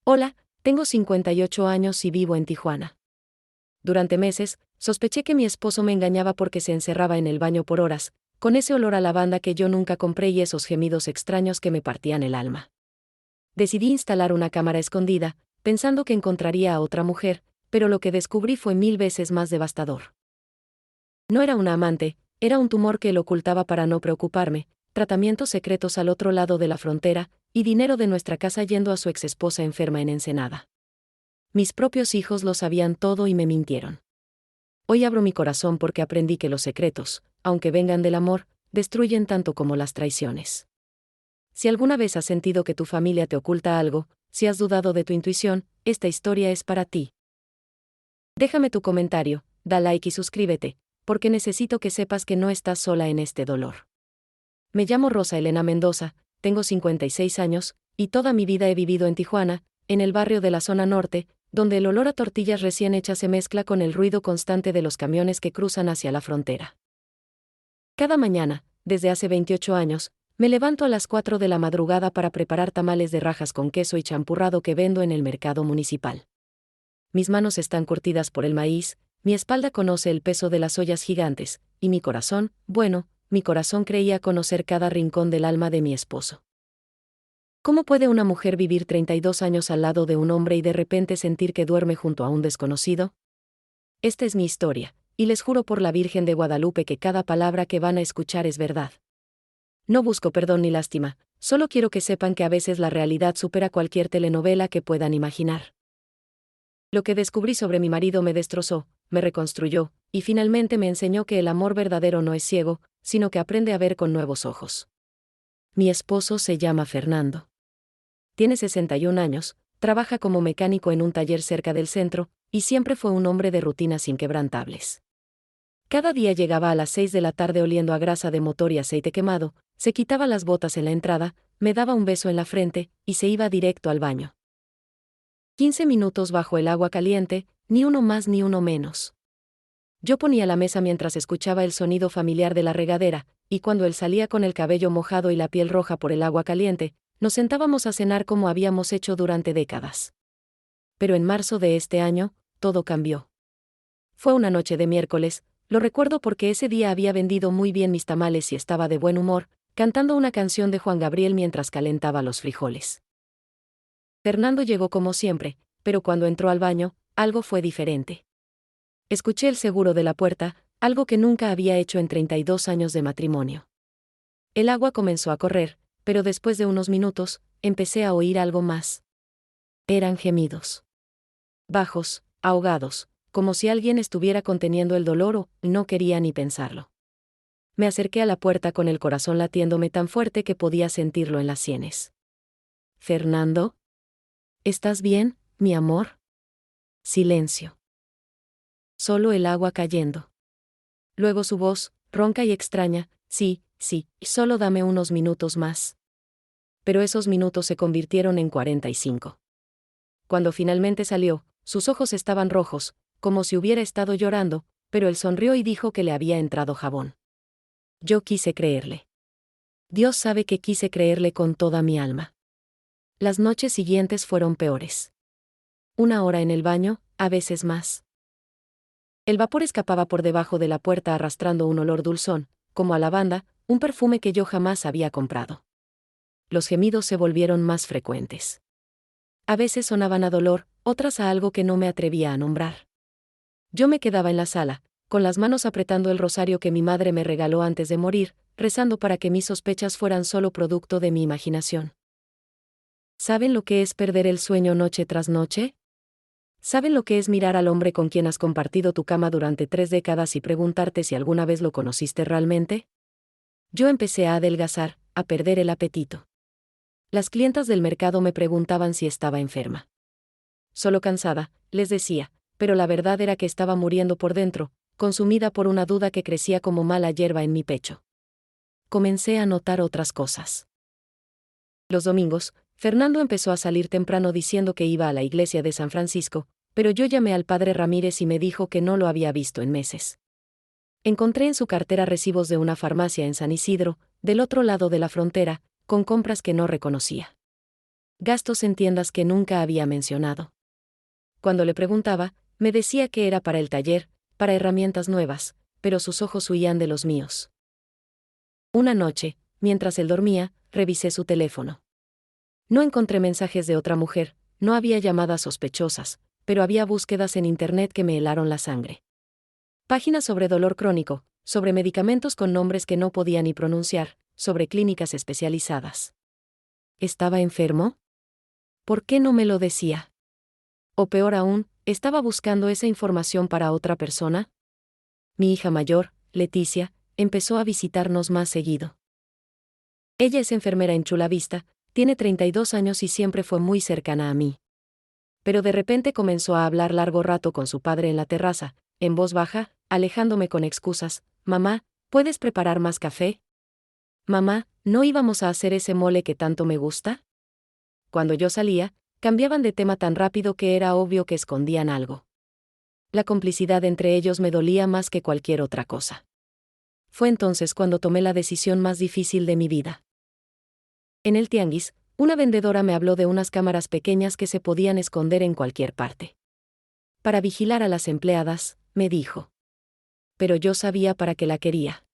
Hola, tengo 58 años y vivo en Tijuana. Durante meses, sospeché que mi esposo me engañaba porque se encerraba en el baño por horas, con ese olor a lavanda que yo nunca compré y esos gemidos extraños que me partían el alma. Decidí instalar una cámara escondida, pensando que encontraría a otra mujer, pero lo que descubrí fue 1000 veces más devastador. No era una amante, era un tumor que él ocultaba para no preocuparme, tratamientos secretos al otro lado de la frontera, y dinero de nuestra casa yendo a su exesposa enferma en Ensenada. Mis propios hijos lo sabían todo y me mintieron. Hoy abro mi corazón porque aprendí que los secretos, aunque vengan del amor, destruyen tanto como las traiciones. Si alguna vez has sentido que tu familia te oculta algo, si has dudado de tu intuición, esta historia es para ti. Déjame tu comentario, da like y suscríbete, porque necesito que sepas que no estás sola en este dolor. Me llamo Rosa Elena Mendoza, tengo 56 años, y toda mi vida he vivido en Tijuana, en el barrio de la zona norte, donde el olor a tortillas recién hechas se mezcla con el ruido constante de los camiones que cruzan hacia la frontera. Cada mañana, desde hace 28 años, me levanto a las 4 de la madrugada para preparar tamales de rajas con queso y champurrado que vendo en el mercado municipal. Mis manos están curtidas por el maíz, mi espalda conoce el peso de las ollas gigantes, y mi corazón, bueno, mi corazón creía conocer cada rincón del alma de mi esposo. ¿Cómo puede una mujer vivir 32 años al lado de un hombre y de repente sentir que duerme junto a un desconocido? Esta es mi historia, y les juro por la Virgen de Guadalupe que cada palabra que van a escuchar es verdad. No busco perdón ni lástima, solo quiero que sepan que a veces la realidad supera cualquier telenovela que puedan imaginar. Lo que descubrí sobre mi marido me destrozó, me reconstruyó, y finalmente me enseñó que el amor verdadero no es ciego, sino que aprende a ver con nuevos ojos. Mi esposo se llama Fernando. Tiene 61 años, trabaja como mecánico en un taller cerca del centro, y siempre fue un hombre de rutinas inquebrantables. Cada día llegaba a las 6 de la tarde oliendo a grasa de motor y aceite quemado, se quitaba las botas en la entrada, me daba un beso en la frente, y se iba directo al baño. 15 minutos bajo el agua caliente, ni uno más ni uno menos. Yo ponía la mesa mientras escuchaba el sonido familiar de la regadera, y cuando él salía con el cabello mojado y la piel roja por el agua caliente, nos sentábamos a cenar como habíamos hecho durante décadas. Pero en marzo de este año, todo cambió. Fue una noche de miércoles, lo recuerdo porque ese día había vendido muy bien mis tamales y estaba de buen humor, cantando una canción de Juan Gabriel mientras calentaba los frijoles. Fernando llegó como siempre, pero cuando entró al baño, algo fue diferente. Escuché el seguro de la puerta, algo que nunca había hecho en 32 años de matrimonio. El agua comenzó a correr, pero después de unos minutos, empecé a oír algo más. Eran gemidos. Bajos, ahogados, como si alguien estuviera conteniendo el dolor o no quería ni pensarlo. Me acerqué a la puerta con el corazón latiéndome tan fuerte que podía sentirlo en las sienes. «Fernando, ¿estás bien, mi amor?» Silencio. Solo el agua cayendo. Luego su voz, ronca y extraña, «Sí, sí, solo dame unos minutos más». Pero esos minutos se convirtieron en 45. Cuando finalmente salió, sus ojos estaban rojos, como si hubiera estado llorando, pero él sonrió y dijo que le había entrado jabón. Yo quise creerle. Dios sabe que quise creerle con toda mi alma. Las noches siguientes fueron peores. 1 hora en el baño, a veces más. El vapor escapaba por debajo de la puerta arrastrando un olor dulzón, como a lavanda, un perfume que yo jamás había comprado. Los gemidos se volvieron más frecuentes. A veces sonaban a dolor, otras a algo que no me atrevía a nombrar. Yo me quedaba en la sala, con las manos apretando el rosario que mi madre me regaló antes de morir, rezando para que mis sospechas fueran solo producto de mi imaginación. ¿Saben lo que es perder el sueño noche tras noche? ¿Saben lo que es mirar al hombre con quien has compartido tu cama durante 3 décadas y preguntarte si alguna vez lo conociste realmente? Yo empecé a adelgazar, a perder el apetito. Las clientas del mercado me preguntaban si estaba enferma. Solo cansada, les decía, pero la verdad era que estaba muriendo por dentro, consumida por una duda que crecía como mala hierba en mi pecho. Comencé a notar otras cosas. Los domingos, Fernando empezó a salir temprano diciendo que iba a la iglesia de San Francisco, pero yo llamé al padre Ramírez y me dijo que no lo había visto en meses. Encontré en su cartera recibos de una farmacia en San Isidro, del otro lado de la frontera, con compras que no reconocía. Gastos en tiendas que nunca había mencionado. Cuando le preguntaba, me decía que era para el taller, para herramientas nuevas, pero sus ojos huían de los míos. Una noche, mientras él dormía, revisé su teléfono. No encontré mensajes de otra mujer, no había llamadas sospechosas, pero había búsquedas en internet que me helaron la sangre. Páginas sobre dolor crónico, sobre medicamentos con nombres que no podía ni pronunciar, sobre clínicas especializadas. ¿Estaba enfermo? ¿Por qué no me lo decía? O peor aún, ¿estaba buscando esa información para otra persona? Mi hija mayor, Leticia, empezó a visitarnos más seguido. Ella es enfermera en Chula Vista, tiene 32 años y siempre fue muy cercana a mí. Pero de repente comenzó a hablar largo rato con su padre en la terraza, en voz baja, alejándome con excusas. Mamá, ¿puedes preparar más café? Mamá, ¿no íbamos a hacer ese mole que tanto me gusta? Cuando yo salía, cambiaban de tema tan rápido que era obvio que escondían algo. La complicidad entre ellos me dolía más que cualquier otra cosa. Fue entonces cuando tomé la decisión más difícil de mi vida. En el tianguis, una vendedora me habló de unas cámaras pequeñas que se podían esconder en cualquier parte. Para vigilar a las empleadas, me dijo. Pero yo sabía para qué la quería.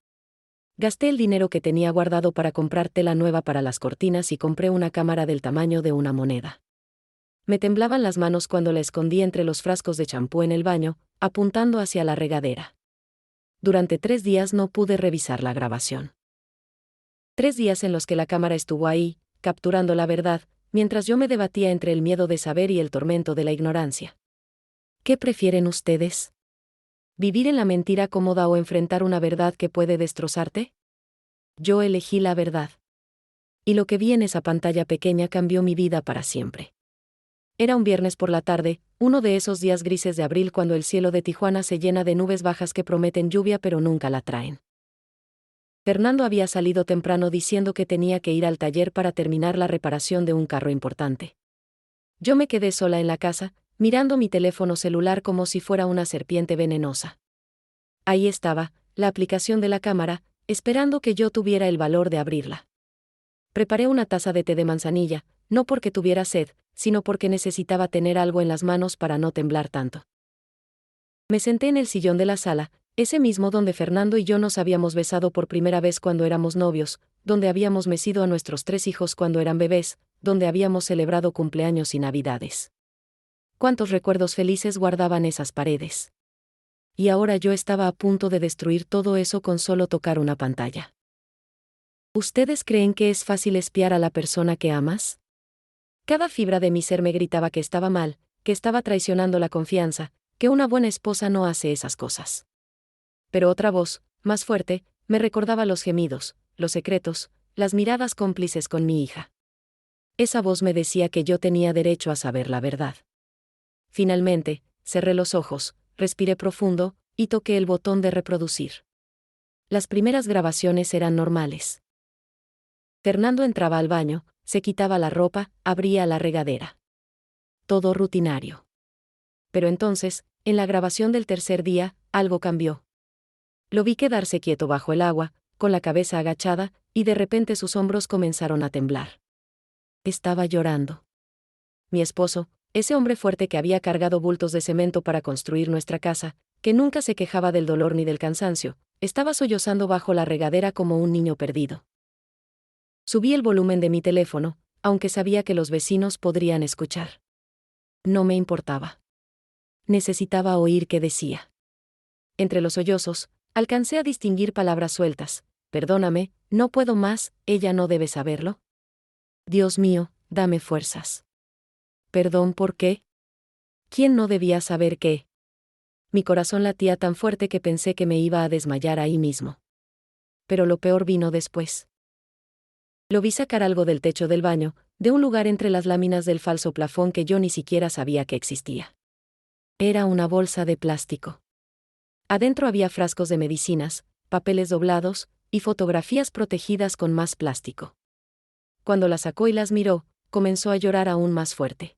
Gasté el dinero que tenía guardado para comprar tela nueva para las cortinas y compré una cámara del tamaño de una moneda. Me temblaban las manos cuando la escondí entre los frascos de champú en el baño, apuntando hacia la regadera. Durante 3 días no pude revisar la grabación. 3 días en los que la cámara estuvo ahí, capturando la verdad, mientras yo me debatía entre el miedo de saber y el tormento de la ignorancia. ¿Qué prefieren ustedes? ¿Vivir en la mentira cómoda o enfrentar una verdad que puede destrozarte? Yo elegí la verdad. Y lo que vi en esa pantalla pequeña cambió mi vida para siempre. Era un viernes por la tarde, uno de esos días grises de abril cuando el cielo de Tijuana se llena de nubes bajas que prometen lluvia pero nunca la traen. Fernando había salido temprano diciendo que tenía que ir al taller para terminar la reparación de un carro importante. Yo me quedé sola en la casa, mirando mi teléfono celular como si fuera una serpiente venenosa. Ahí estaba, la aplicación de la cámara, esperando que yo tuviera el valor de abrirla. Preparé una taza de té de manzanilla, no porque tuviera sed, sino porque necesitaba tener algo en las manos para no temblar tanto. Me senté en el sillón de la sala, ese mismo donde Fernando y yo nos habíamos besado por primera vez cuando éramos novios, donde habíamos mecido a nuestros 3 hijos cuando eran bebés, donde habíamos celebrado cumpleaños y navidades. Cuántos recuerdos felices guardaban esas paredes. Y ahora yo estaba a punto de destruir todo eso con solo tocar una pantalla. ¿Ustedes creen que es fácil espiar a la persona que amas? Cada fibra de mi ser me gritaba que estaba mal, que estaba traicionando la confianza, que una buena esposa no hace esas cosas. Pero otra voz, más fuerte, me recordaba los gemidos, los secretos, las miradas cómplices con mi hija. Esa voz me decía que yo tenía derecho a saber la verdad. Finalmente, cerré los ojos, respiré profundo, y toqué el botón de reproducir. Las primeras grabaciones eran normales. Fernando entraba al baño, se quitaba la ropa, abría la regadera. Todo rutinario. Pero entonces, en la grabación del tercer día, algo cambió. Lo vi quedarse quieto bajo el agua, con la cabeza agachada, y de repente sus hombros comenzaron a temblar. Estaba llorando. Mi esposo, ese hombre fuerte que había cargado bultos de cemento para construir nuestra casa, que nunca se quejaba del dolor ni del cansancio, estaba sollozando bajo la regadera como un niño perdido. Subí el volumen de mi teléfono, aunque sabía que los vecinos podrían escuchar. No me importaba. Necesitaba oír qué decía. Entre los sollozos, alcancé a distinguir palabras sueltas. Perdóname, no puedo más, ella no debe saberlo. Dios mío, dame fuerzas. ¿Perdón por qué? ¿Quién no debía saber qué? Mi corazón latía tan fuerte que pensé que me iba a desmayar ahí mismo. Pero lo peor vino después. Lo vi sacar algo del techo del baño, de un lugar entre las láminas del falso plafón que yo ni siquiera sabía que existía. Era una bolsa de plástico. Adentro había frascos de medicinas, papeles doblados, y fotografías protegidas con más plástico. Cuando las sacó y las miró, comenzó a llorar aún más fuerte.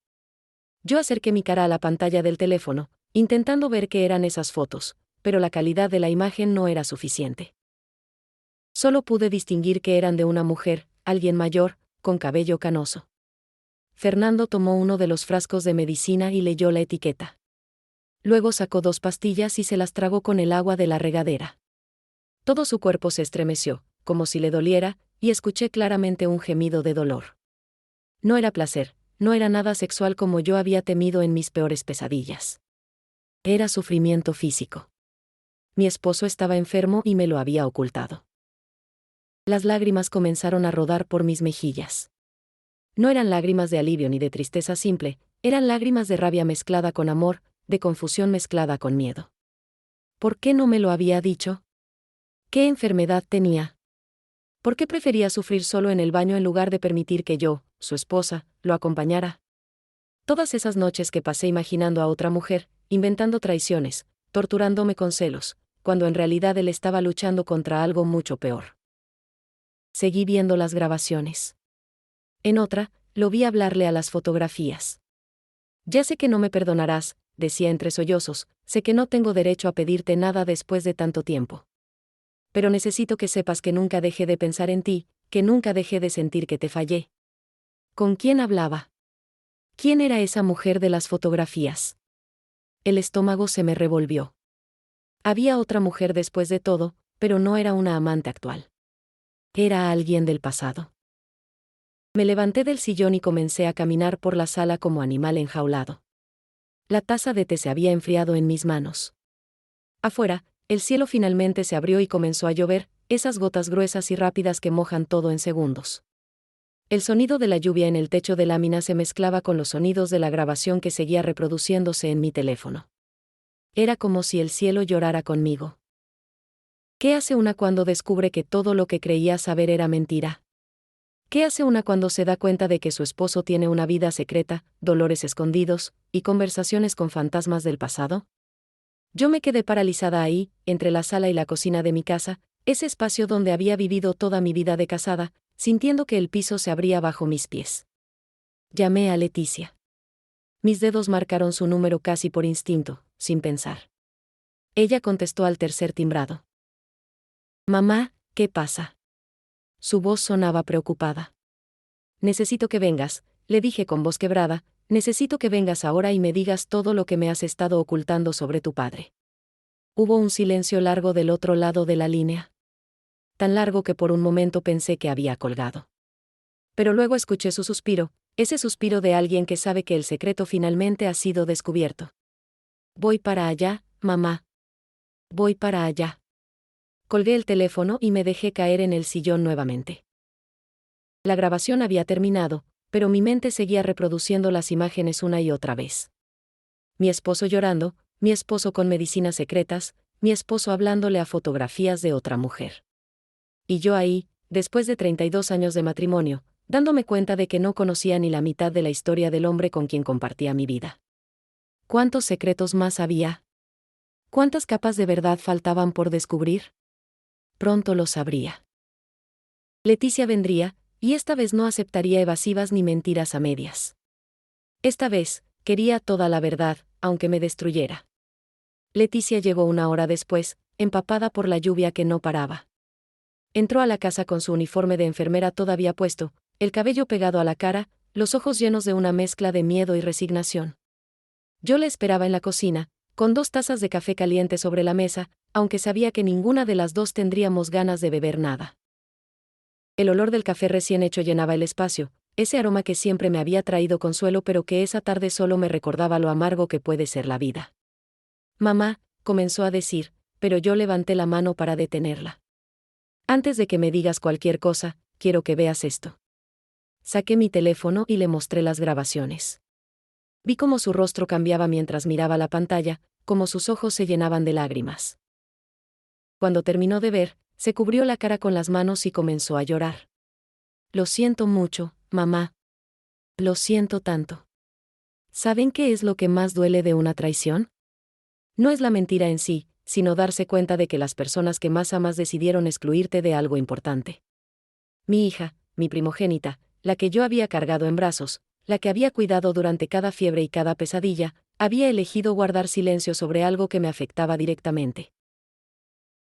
Yo acerqué mi cara a la pantalla del teléfono, intentando ver qué eran esas fotos, pero la calidad de la imagen no era suficiente. Solo pude distinguir que eran de una mujer, alguien mayor, con cabello canoso. Fernando tomó uno de los frascos de medicina y leyó la etiqueta. Luego sacó 2 pastillas y se las tragó con el agua de la regadera. Todo su cuerpo se estremeció, como si le doliera, y escuché claramente un gemido de dolor. No era placer, no era nada sexual como yo había temido en mis peores pesadillas. Era sufrimiento físico. Mi esposo estaba enfermo y me lo había ocultado. Las lágrimas comenzaron a rodar por mis mejillas. No eran lágrimas de alivio ni de tristeza simple, eran lágrimas de rabia mezclada con amor, de confusión mezclada con miedo. ¿Por qué no me lo había dicho? ¿Qué enfermedad tenía? ¿Por qué prefería sufrir solo en el baño en lugar de permitir que yo, su esposa, lo acompañara? Todas esas noches que pasé imaginando a otra mujer, inventando traiciones, torturándome con celos, cuando en realidad él estaba luchando contra algo mucho peor. Seguí viendo las grabaciones. En otra, lo vi hablarle a las fotografías. Ya sé que no me perdonarás, decía entre sollozos, sé que no tengo derecho a pedirte nada después de tanto tiempo. Pero necesito que sepas que nunca dejé de pensar en ti, que nunca dejé de sentir que te fallé. ¿Con quién hablaba? ¿Quién era esa mujer de las fotografías? El estómago se me revolvió. Había otra mujer después de todo, pero no era una amante actual. Era alguien del pasado. Me levanté del sillón y comencé a caminar por la sala como animal enjaulado. La taza de té se había enfriado en mis manos. Afuera, el cielo finalmente se abrió y comenzó a llover, esas gotas gruesas y rápidas que mojan todo en segundos. El sonido de la lluvia en el techo de lámina se mezclaba con los sonidos de la grabación que seguía reproduciéndose en mi teléfono. Era como si el cielo llorara conmigo. ¿Qué hace una cuando descubre que todo lo que creía saber era mentira? ¿Qué hace una cuando se da cuenta de que su esposo tiene una vida secreta, dolores escondidos, y conversaciones con fantasmas del pasado? Yo me quedé paralizada ahí, entre la sala y la cocina de mi casa, ese espacio donde había vivido toda mi vida de casada, sintiendo que el piso se abría bajo mis pies. Llamé a Leticia. Mis dedos marcaron su número casi por instinto, sin pensar. Ella contestó al tercer timbrado. Mamá, ¿qué pasa? Su voz sonaba preocupada. Necesito que vengas, le dije con voz quebrada, necesito que vengas ahora y me digas todo lo que me has estado ocultando sobre tu padre. Hubo un silencio largo del otro lado de la línea. Tan largo que por un momento pensé que había colgado. Pero luego escuché su suspiro, ese suspiro de alguien que sabe que el secreto finalmente ha sido descubierto. Voy para allá, mamá. Voy para allá. Colgué el teléfono y me dejé caer en el sillón nuevamente. La grabación había terminado, pero mi mente seguía reproduciendo las imágenes una y otra vez. Mi esposo llorando, mi esposo con medicinas secretas, mi esposo hablándole a fotografías de otra mujer. Y yo ahí, después de 32 años de matrimonio, dándome cuenta de que no conocía ni la mitad de la historia del hombre con quien compartía mi vida. ¿Cuántos secretos más había? ¿Cuántas capas de verdad faltaban por descubrir? Pronto lo sabría. Leticia vendría, y esta vez no aceptaría evasivas ni mentiras a medias. Esta vez, quería toda la verdad, aunque me destruyera. Leticia llegó 1 hora después, empapada por la lluvia que no paraba. Entró a la casa con su uniforme de enfermera todavía puesto, el cabello pegado a la cara, los ojos llenos de una mezcla de miedo y resignación. Yo la esperaba en la cocina, con 2 tazas de café caliente sobre la mesa, aunque sabía que ninguna de las dos tendríamos ganas de beber nada. El olor del café recién hecho llenaba el espacio, ese aroma que siempre me había traído consuelo pero que esa tarde solo me recordaba lo amargo que puede ser la vida. Mamá, comenzó a decir, pero yo levanté la mano para detenerla. Antes de que me digas cualquier cosa, quiero que veas esto. Saqué mi teléfono y le mostré las grabaciones. Vi cómo su rostro cambiaba mientras miraba la pantalla, cómo sus ojos se llenaban de lágrimas. Cuando terminó de ver, se cubrió la cara con las manos y comenzó a llorar. Lo siento mucho, mamá. Lo siento tanto. ¿Saben qué es lo que más duele de una traición? No es la mentira en sí, sino darse cuenta de que las personas que más amas decidieron excluirte de algo importante. Mi hija, mi primogénita, la que yo había cargado en brazos, la que había cuidado durante cada fiebre y cada pesadilla, había elegido guardar silencio sobre algo que me afectaba directamente.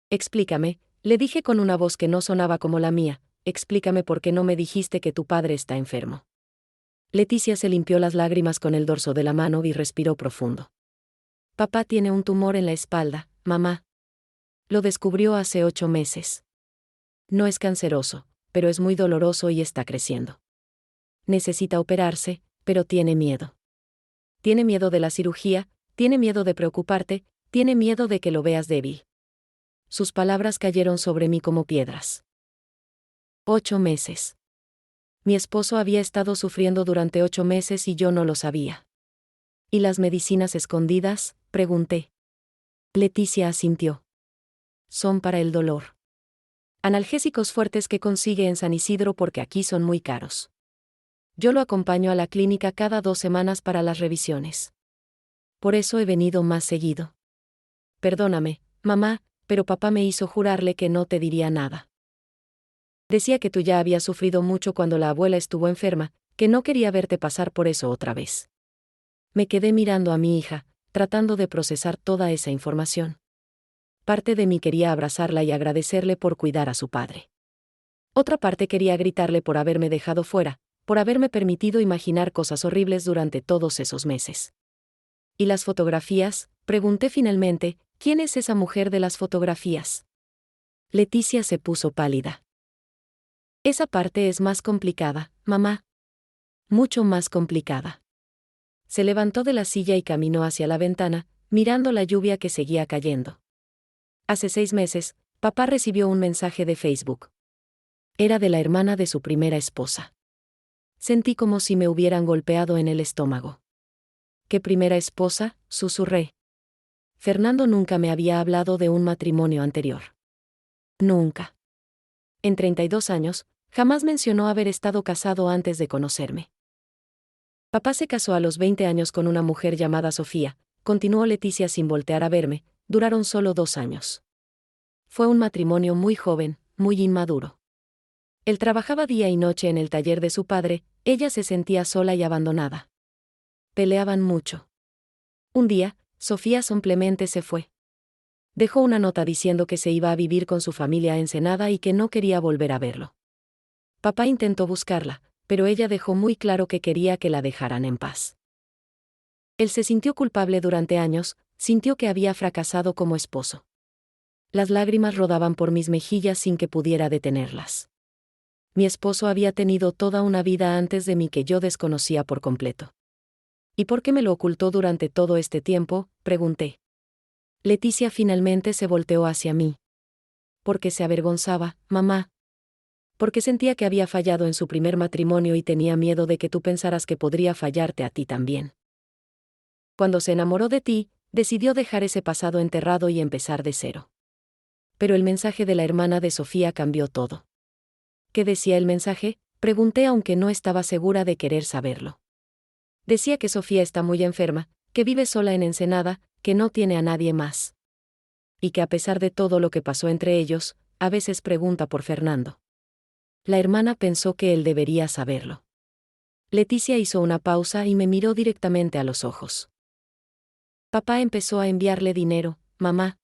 Explícame, le dije con una voz que no sonaba como la mía, explícame por qué no me dijiste que tu padre está enfermo. Leticia se limpió las lágrimas con el dorso de la mano y respiró profundo. Papá tiene un tumor en la espalda, mamá. Lo descubrió hace 8 meses. No es canceroso, pero es muy doloroso y está creciendo. Necesita operarse, pero tiene miedo. Tiene miedo de la cirugía, tiene miedo de preocuparte, tiene miedo de que lo veas débil. Sus palabras cayeron sobre mí como piedras. 8 meses. Mi esposo había estado sufriendo durante 8 meses y yo no lo sabía. ¿Y las medicinas escondidas?, pregunté. Leticia asintió. Son para el dolor. Analgésicos fuertes que consigue en San Isidro porque aquí son muy caros. Yo lo acompaño a la clínica cada 2 semanas para las revisiones. Por eso he venido más seguido. Perdóname, mamá, pero papá me hizo jurarle que no te diría nada. Decía que tú ya habías sufrido mucho cuando la abuela estuvo enferma, que no quería verte pasar por eso otra vez. Me quedé mirando a mi hija, tratando de procesar toda esa información. Parte de mí quería abrazarla y agradecerle por cuidar a su padre. Otra parte quería gritarle por haberme dejado fuera, por haberme permitido imaginar cosas horribles durante todos esos meses. ¿Y las fotografías?, pregunté finalmente. ¿Quién es esa mujer de las fotografías? Leticia se puso pálida. Esa parte es más complicada, mamá. Mucho más complicada. Se levantó de la silla y caminó hacia la ventana, mirando la lluvia que seguía cayendo. Hace 6 meses, papá recibió un mensaje de Facebook. Era de la hermana de su primera esposa. Sentí como si me hubieran golpeado en el estómago. ¿Qué primera esposa?, susurré. Fernando nunca me había hablado de un matrimonio anterior. Nunca. En 32 años, jamás mencionó haber estado casado antes de conocerme. Papá se casó a los 20 años con una mujer llamada Sofía, continuó Leticia sin voltear a verme, duraron solo 2 años. Fue un matrimonio muy joven, muy inmaduro. Él trabajaba día y noche en el taller de su padre, ella se sentía sola y abandonada. Peleaban mucho. Un día, Sofía simplemente se fue. Dejó una nota diciendo que se iba a vivir con su familia a Ensenada y que no quería volver a verlo. Papá intentó buscarla, pero ella dejó muy claro que quería que la dejaran en paz. Él se sintió culpable durante años, sintió que había fracasado como esposo. Las lágrimas rodaban por mis mejillas sin que pudiera detenerlas. Mi esposo había tenido toda una vida antes de mí que yo desconocía por completo. ¿Y por qué me lo ocultó durante todo este tiempo?, pregunté. Leticia finalmente se volteó hacia mí. Porque se avergonzaba, mamá. Porque sentía que había fallado en su primer matrimonio y tenía miedo de que tú pensaras que podría fallarte a ti también. Cuando se enamoró de ti, decidió dejar ese pasado enterrado y empezar de cero. Pero el mensaje de la hermana de Sofía cambió todo. ¿Qué decía el mensaje?, pregunté aunque no estaba segura de querer saberlo. Decía que Sofía está muy enferma, que vive sola en Ensenada, que no tiene a nadie más. Y que a pesar de todo lo que pasó entre ellos, a veces pregunta por Fernando. La hermana pensó que él debería saberlo. Leticia hizo una pausa y me miró directamente a los ojos. Papá empezó a enviarle dinero, mamá.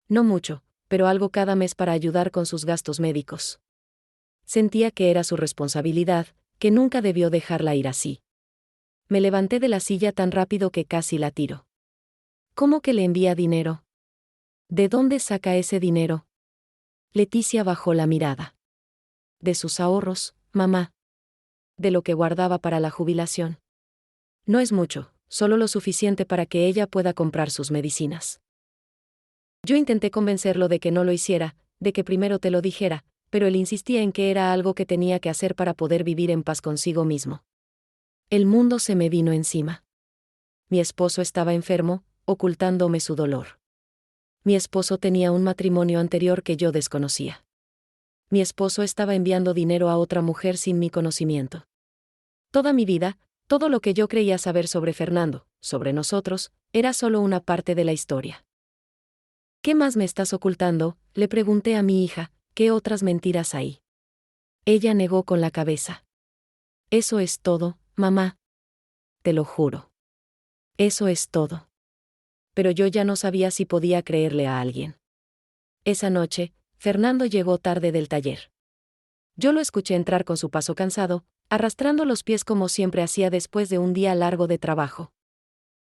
No mucho, pero algo cada mes para ayudar con sus gastos médicos. Sentía que era su responsabilidad, que nunca debió dejarla ir así. Me levanté de la silla tan rápido que casi la tiro. ¿Cómo que le envía dinero? ¿De dónde saca ese dinero? Leticia bajó la mirada. De sus ahorros, mamá. De lo que guardaba para la jubilación. No es mucho, solo lo suficiente para que ella pueda comprar sus medicinas. Yo intenté convencerlo de que no lo hiciera, de que primero te lo dijera, pero él insistía en que era algo que tenía que hacer para poder vivir en paz consigo mismo. El mundo se me vino encima. Mi esposo estaba enfermo, ocultándome su dolor. Mi esposo tenía un matrimonio anterior que yo desconocía. Mi esposo estaba enviando dinero a otra mujer sin mi conocimiento. Toda mi vida, todo lo que yo creía saber sobre Fernando, sobre nosotros, era solo una parte de la historia. ¿Qué más me estás ocultando?, le pregunté a mi hija. ¿Qué otras mentiras hay? Ella negó con la cabeza. Eso es todo, mamá. Te lo juro. Eso es todo. Pero yo ya no sabía si podía creerle a alguien. Esa noche, Fernando llegó tarde del taller. Yo lo escuché entrar con su paso cansado, arrastrando los pies como siempre hacía después de un día largo de trabajo.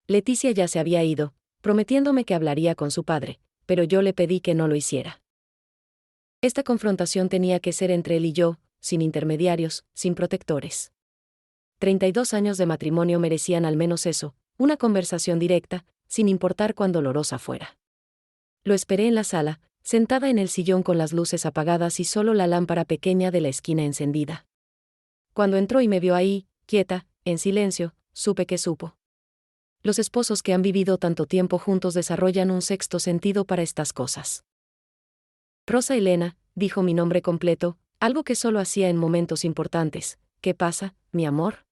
Leticia ya se había ido, prometiéndome que hablaría con su padre, pero yo le pedí que no lo hiciera. Esta confrontación tenía que ser entre él y yo, sin intermediarios, sin protectores. 32 años de matrimonio merecían al menos eso, una conversación directa, sin importar cuán dolorosa fuera. Lo esperé en la sala, sentada en el sillón con las luces apagadas y solo la lámpara pequeña de la esquina encendida. Cuando entró y me vio ahí, quieta, en silencio, supe que supo. Los esposos que han vivido tanto tiempo juntos desarrollan un sexto sentido para estas cosas. Rosa Elena, dijo mi nombre completo, algo que solo hacía en momentos importantes. ¿Qué pasa, mi amor?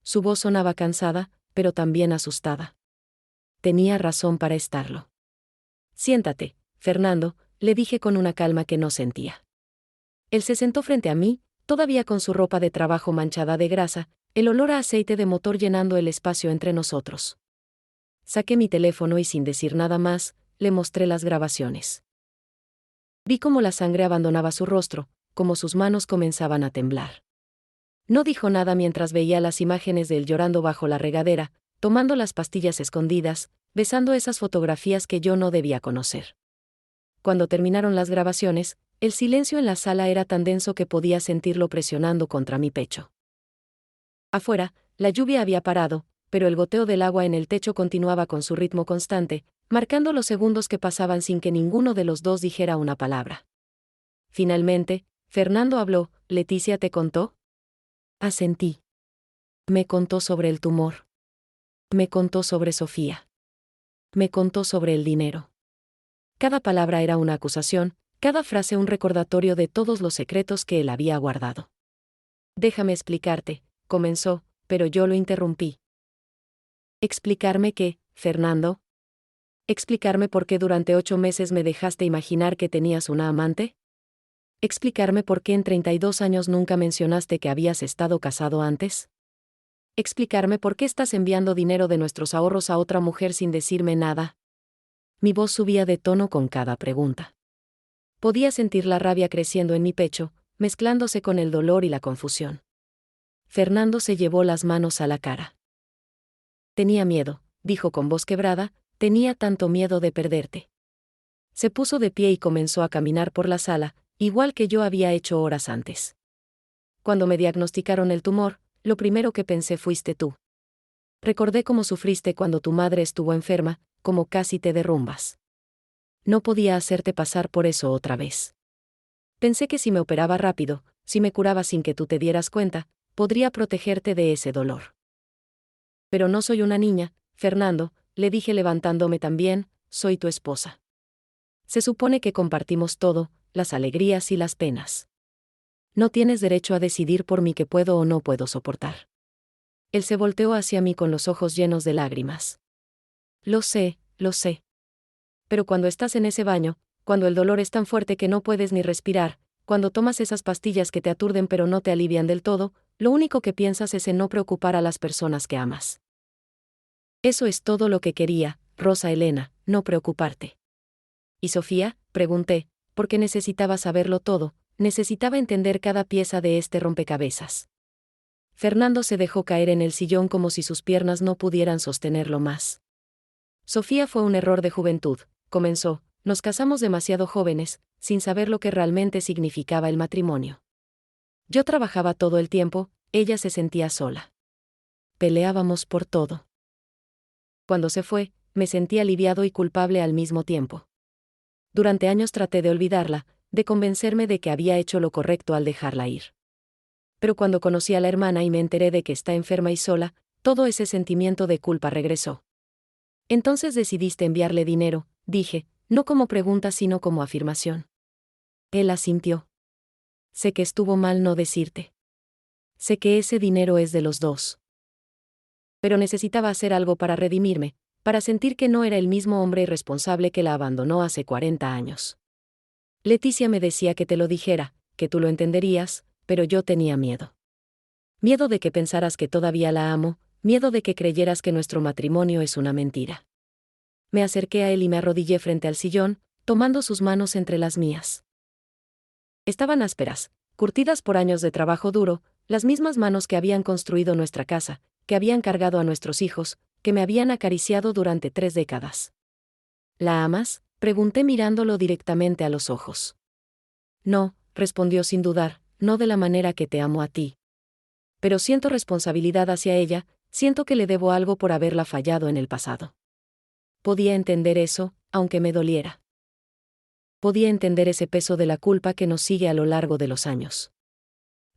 Su voz sonaba cansada, pero también asustada. Tenía razón para estarlo. Siéntate, Fernando, le dije con una calma que no sentía. Él se sentó frente a mí, todavía con su ropa de trabajo manchada de grasa, el olor a aceite de motor llenando el espacio entre nosotros. Saqué mi teléfono y sin decir nada más, le mostré las grabaciones. Vi cómo la sangre abandonaba su rostro, cómo sus manos comenzaban a temblar. No dijo nada mientras veía las imágenes de él llorando bajo la regadera, tomando las pastillas escondidas, besando esas fotografías que yo no debía conocer. Cuando terminaron las grabaciones, el silencio en la sala era tan denso que podía sentirlo presionando contra mi pecho. Afuera, la lluvia había parado, pero el goteo del agua en el techo continuaba con su ritmo constante, marcando los segundos que pasaban sin que ninguno de los dos dijera una palabra. Finalmente, Fernando habló. ¿Leticia te contó? Asentí. Me contó sobre el tumor. Me contó sobre Sofía. Me contó sobre el dinero. Cada palabra era una acusación, cada frase un recordatorio de todos los secretos que él había guardado. Déjame explicarte, comenzó, pero yo lo interrumpí. ¿Explicarme qué, Fernando? ¿Explicarme por qué durante 8 meses me dejaste imaginar que tenías una amante? ¿Explicarme por qué en 32 años nunca mencionaste que habías estado casado antes? ¿Explicarme por qué estás enviando dinero de nuestros ahorros a otra mujer sin decirme nada? Mi voz subía de tono con cada pregunta. Podía sentir la rabia creciendo en mi pecho, mezclándose con el dolor y la confusión. Fernando se llevó las manos a la cara. Tenía miedo, dijo con voz quebrada, tenía tanto miedo de perderte. Se puso de pie y comenzó a caminar por la sala, igual que yo había hecho horas antes. Cuando me diagnosticaron el tumor, lo primero que pensé fuiste tú. Recordé cómo sufriste cuando tu madre estuvo enferma, cómo casi te derrumbas. No podía hacerte pasar por eso otra vez. Pensé que si me operaba rápido, si me curaba sin que tú te dieras cuenta, podría protegerte de ese dolor. Pero no soy una niña, Fernando, le dije levantándome también, soy tu esposa. Se supone que compartimos todo, las alegrías y las penas. No tienes derecho a decidir por mí qué puedo o no puedo soportar. Él se volteó hacia mí con los ojos llenos de lágrimas. Lo sé, lo sé. Pero cuando estás en ese baño, cuando el dolor es tan fuerte que no puedes ni respirar, cuando tomas esas pastillas que te aturden pero no te alivian del todo, lo único que piensas es en no preocupar a las personas que amas. Eso es todo lo que quería, Rosa Elena, no preocuparte. ¿Y Sofía? Pregunté, porque necesitaba saberlo todo, necesitaba entender cada pieza de este rompecabezas. Fernando se dejó caer en el sillón como si sus piernas no pudieran sostenerlo más. Sofía fue un error de juventud, comenzó, nos casamos demasiado jóvenes, sin saber lo que realmente significaba el matrimonio. Yo trabajaba todo el tiempo, ella se sentía sola. Peleábamos por todo. Cuando se fue, me sentí aliviado y culpable al mismo tiempo. Durante años traté de olvidarla, de convencerme de que había hecho lo correcto al dejarla ir. Pero cuando conocí a la hermana y me enteré de que está enferma y sola, todo ese sentimiento de culpa regresó. Entonces decidiste enviarle dinero, dije, no como pregunta sino como afirmación. Él asintió. Sé que estuvo mal no decirte. Sé que ese dinero es de los dos. Pero necesitaba hacer algo para redimirme, para sentir que no era el mismo hombre irresponsable que la abandonó hace 40 años. Leticia me decía que te lo dijera, que tú lo entenderías, pero yo tenía miedo. Miedo de que pensaras que todavía la amo, miedo de que creyeras que nuestro matrimonio es una mentira. Me acerqué a él y me arrodillé frente al sillón, tomando sus manos entre las mías. Estaban ásperas, curtidas por años de trabajo duro, Las mismas manos que habían construido nuestra casa, que habían cargado a nuestros hijos, que me habían acariciado durante 3 décadas. ¿La amas?, pregunté mirándolo directamente a los ojos. No, respondió sin dudar, no de la manera que te amo a ti. Pero siento responsabilidad hacia ella, siento que le debo algo por haberla fallado en el pasado. Podía entender eso, aunque me doliera. Podía entender ese peso de la culpa que nos sigue a lo largo de los años.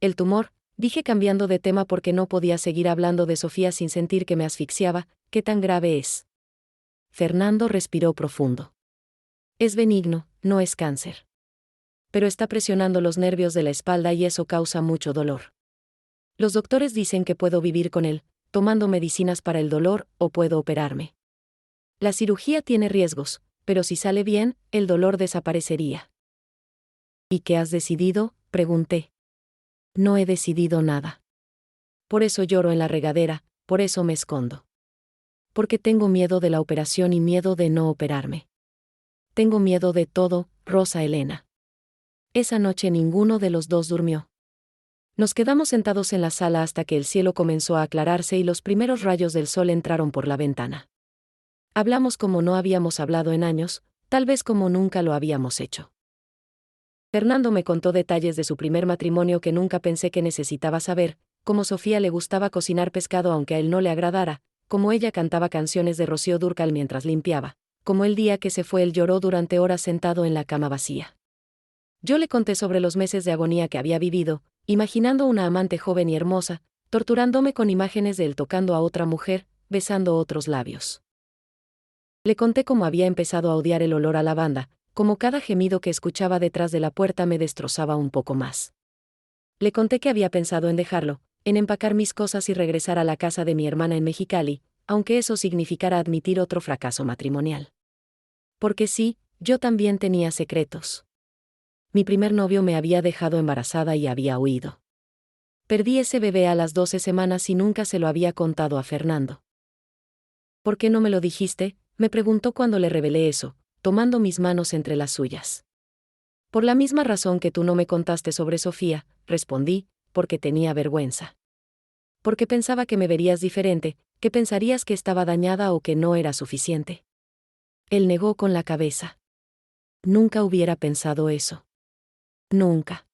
El tumor, dije cambiando de tema porque no podía seguir hablando de Sofía sin sentir que me asfixiaba. ¿Qué tan grave es? Fernando respiró profundo. Es benigno, no es cáncer. Pero está presionando los nervios de la espalda y eso causa mucho dolor. Los doctores dicen que puedo vivir con él, tomando medicinas para el dolor, o puedo operarme. La cirugía tiene riesgos, pero si sale bien, el dolor desaparecería. ¿Y qué has decidido?, pregunté. No he decidido nada. Por eso lloro en la regadera, por eso me escondo. Porque tengo miedo de la operación y miedo de no operarme. Tengo miedo de todo, Rosa Elena. Esa noche ninguno de los dos durmió. Nos quedamos sentados en la sala hasta que el cielo comenzó a aclararse y los primeros rayos del sol entraron por la ventana. Hablamos como no habíamos hablado en años, tal vez como nunca lo habíamos hecho. Fernando me contó detalles de su primer matrimonio que nunca pensé que necesitaba saber, cómo Sofía le gustaba cocinar pescado aunque a él no le agradara, cómo ella cantaba canciones de Rocío Dúrcal mientras limpiaba, cómo el día que se fue él lloró durante horas sentado en la cama vacía. Yo le conté sobre los meses de agonía que había vivido, imaginando una amante joven y hermosa, torturándome con imágenes de él tocando a otra mujer, besando otros labios. Le conté cómo había empezado a odiar el olor a lavanda, cómo cada gemido que escuchaba detrás de la puerta me destrozaba un poco más. Le conté que había pensado en dejarlo, en empacar mis cosas y regresar a la casa de mi hermana en Mexicali, aunque eso significara admitir otro fracaso matrimonial. Porque sí, yo también tenía secretos. Mi primer novio me había dejado embarazada y había huido. Perdí ese bebé a las 12 semanas y nunca se lo había contado a Fernando. ¿Por qué no me lo dijiste?, me preguntó cuando le revelé eso, tomando mis manos entre las suyas. Por la misma razón que tú no me contaste sobre Sofía, respondí, porque tenía vergüenza. Porque pensaba que me verías diferente, que pensarías que estaba dañada o que no era suficiente. Él negó con la cabeza. Nunca hubiera pensado eso. Nunca.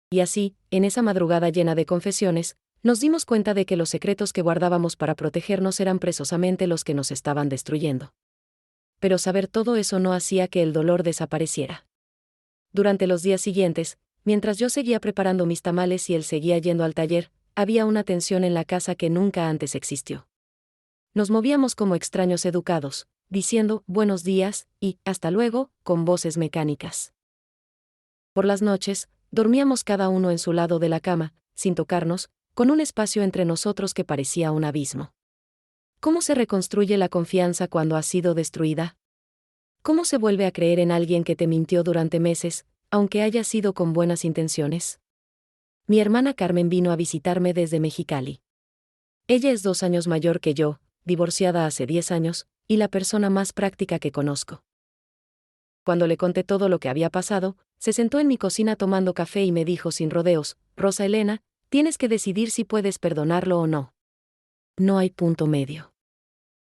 Y así, en esa madrugada llena de confesiones, nos dimos cuenta de que los secretos que guardábamos para protegernos eran precisamente los que nos estaban destruyendo. Pero saber todo eso no hacía que el dolor desapareciera. Durante los días siguientes, mientras yo seguía preparando mis tamales y él seguía yendo al taller, había una tensión en la casa que nunca antes existió. Nos movíamos como extraños educados, diciendo buenos días y hasta luego, con voces mecánicas. Por las noches, dormíamos cada uno en su lado de la cama, sin tocarnos, con un espacio entre nosotros que parecía un abismo. ¿Cómo se reconstruye la confianza cuando ha sido destruida? ¿Cómo se vuelve a creer en alguien que te mintió durante meses, aunque haya sido con buenas intenciones? Mi hermana Carmen vino a visitarme desde Mexicali. Ella es 2 años mayor que yo, divorciada hace 10 años, y la persona más práctica que conozco. Cuando le conté todo lo que había pasado, se sentó en mi cocina tomando café y me dijo sin rodeos, Rosa Elena, tienes que decidir si puedes perdonarlo o no. No hay punto medio.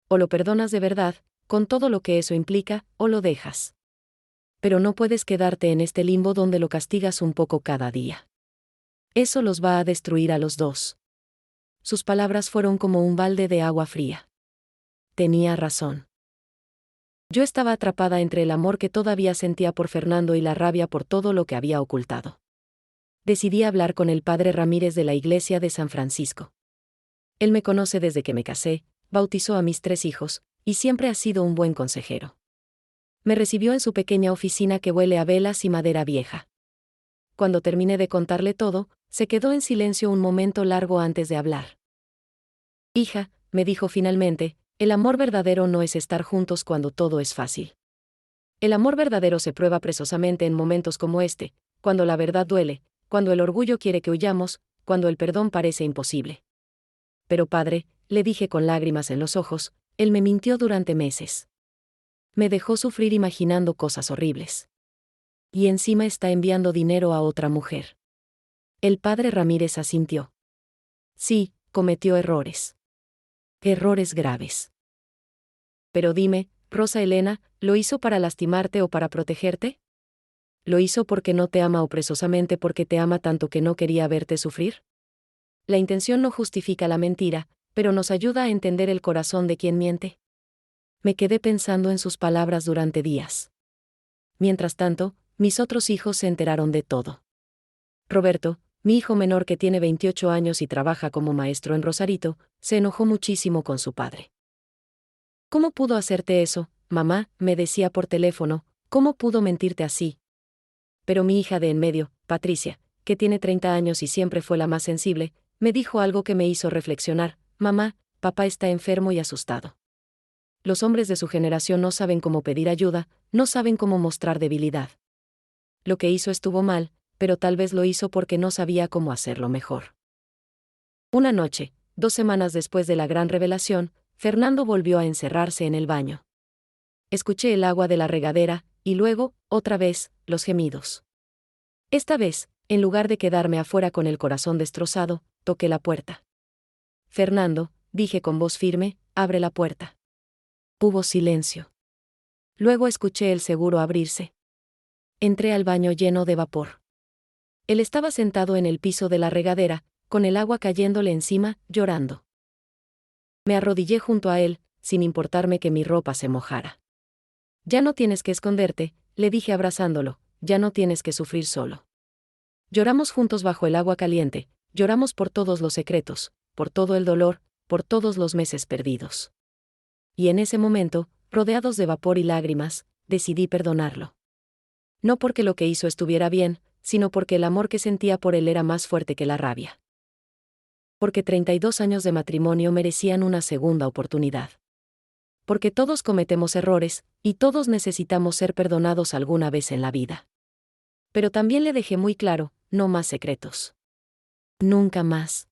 O lo perdonas de verdad, con todo lo que eso implica, o lo dejas. Pero no puedes quedarte en este limbo donde lo castigas un poco cada día. Eso los va a destruir a los dos. Sus palabras fueron como un balde de agua fría. Tenía razón. Yo estaba atrapada entre el amor que todavía sentía por Fernando y la rabia por todo lo que había ocultado. Decidí hablar con el padre Ramírez de la iglesia de San Francisco. Él me conoce desde que me casé, bautizó a mis 3 hijos, y siempre ha sido un buen consejero. Me recibió en su pequeña oficina que huele a velas y madera vieja. Cuando terminé de contarle todo, se quedó en silencio un momento largo antes de hablar. Hija, me dijo finalmente, el amor verdadero no es estar juntos cuando todo es fácil. El amor verdadero se prueba precisamente en momentos como este, cuando la verdad duele, cuando el orgullo quiere que huyamos, cuando el perdón parece imposible. Pero padre, le dije con lágrimas en los ojos, él me mintió durante meses. Me dejó sufrir imaginando cosas horribles. Y encima está enviando dinero a otra mujer. El padre Ramírez asintió. Sí, cometió errores. Errores graves. Pero dime, Rosa Elena, ¿lo hizo para lastimarte o para protegerte? ¿Lo hizo porque no te ama o precisamente porque te ama tanto que no quería verte sufrir? La intención no justifica la mentira, pero nos ayuda a entender el corazón de quien miente. Me quedé pensando en sus palabras durante días. Mientras tanto, mis otros hijos se enteraron de todo. Roberto, mi hijo menor que tiene 28 años y trabaja como maestro en Rosarito, se enojó muchísimo con su padre. ¿Cómo pudo hacerte eso, mamá?, me decía por teléfono, ¿cómo pudo mentirte así? Pero mi hija de en medio, Patricia, que tiene 30 años y siempre fue la más sensible, me dijo algo que me hizo reflexionar: mamá, papá está enfermo y asustado. Los hombres de su generación no saben cómo pedir ayuda, no saben cómo mostrar debilidad. Lo que hizo estuvo mal, pero tal vez lo hizo porque no sabía cómo hacerlo mejor. Una noche, 2 semanas después de la gran revelación, Fernando volvió a encerrarse en el baño. Escuché el agua de la regadera, y luego, otra vez, los gemidos. Esta vez, en lugar de quedarme afuera con el corazón destrozado, toqué la puerta. Fernando, dije con voz firme, abre la puerta. Hubo silencio. Luego escuché el seguro abrirse. Entré al baño lleno de vapor. Él estaba sentado en el piso de la regadera, con el agua cayéndole encima, llorando. Me arrodillé junto a él, sin importarme que mi ropa se mojara. Ya no tienes que esconderte, le dije abrazándolo, ya no tienes que sufrir solo. Lloramos juntos bajo el agua caliente, lloramos por todos los secretos, por todo el dolor, por todos los meses perdidos. Y en ese momento, rodeados de vapor y lágrimas, decidí perdonarlo. No porque lo que hizo estuviera bien, sino porque el amor que sentía por él era más fuerte que la rabia. Porque 32 años de matrimonio merecían una segunda oportunidad. Porque todos cometemos errores, y todos necesitamos ser perdonados alguna vez en la vida. Pero también le dejé muy claro, no más secretos. Nunca más.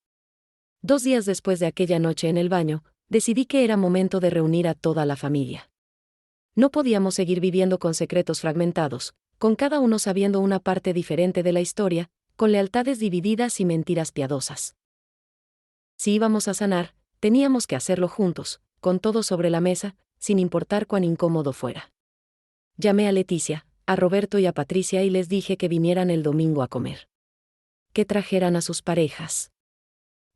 2 días después de aquella noche en el baño, decidí que era momento de reunir a toda la familia. No podíamos seguir viviendo con secretos fragmentados, con cada uno sabiendo una parte diferente de la historia, con lealtades divididas y mentiras piadosas. Si íbamos a sanar, teníamos que hacerlo juntos, con todo sobre la mesa, sin importar cuán incómodo fuera. Llamé a Leticia, a Roberto y a Patricia y les dije que vinieran el domingo a comer. Que trajeran a sus parejas.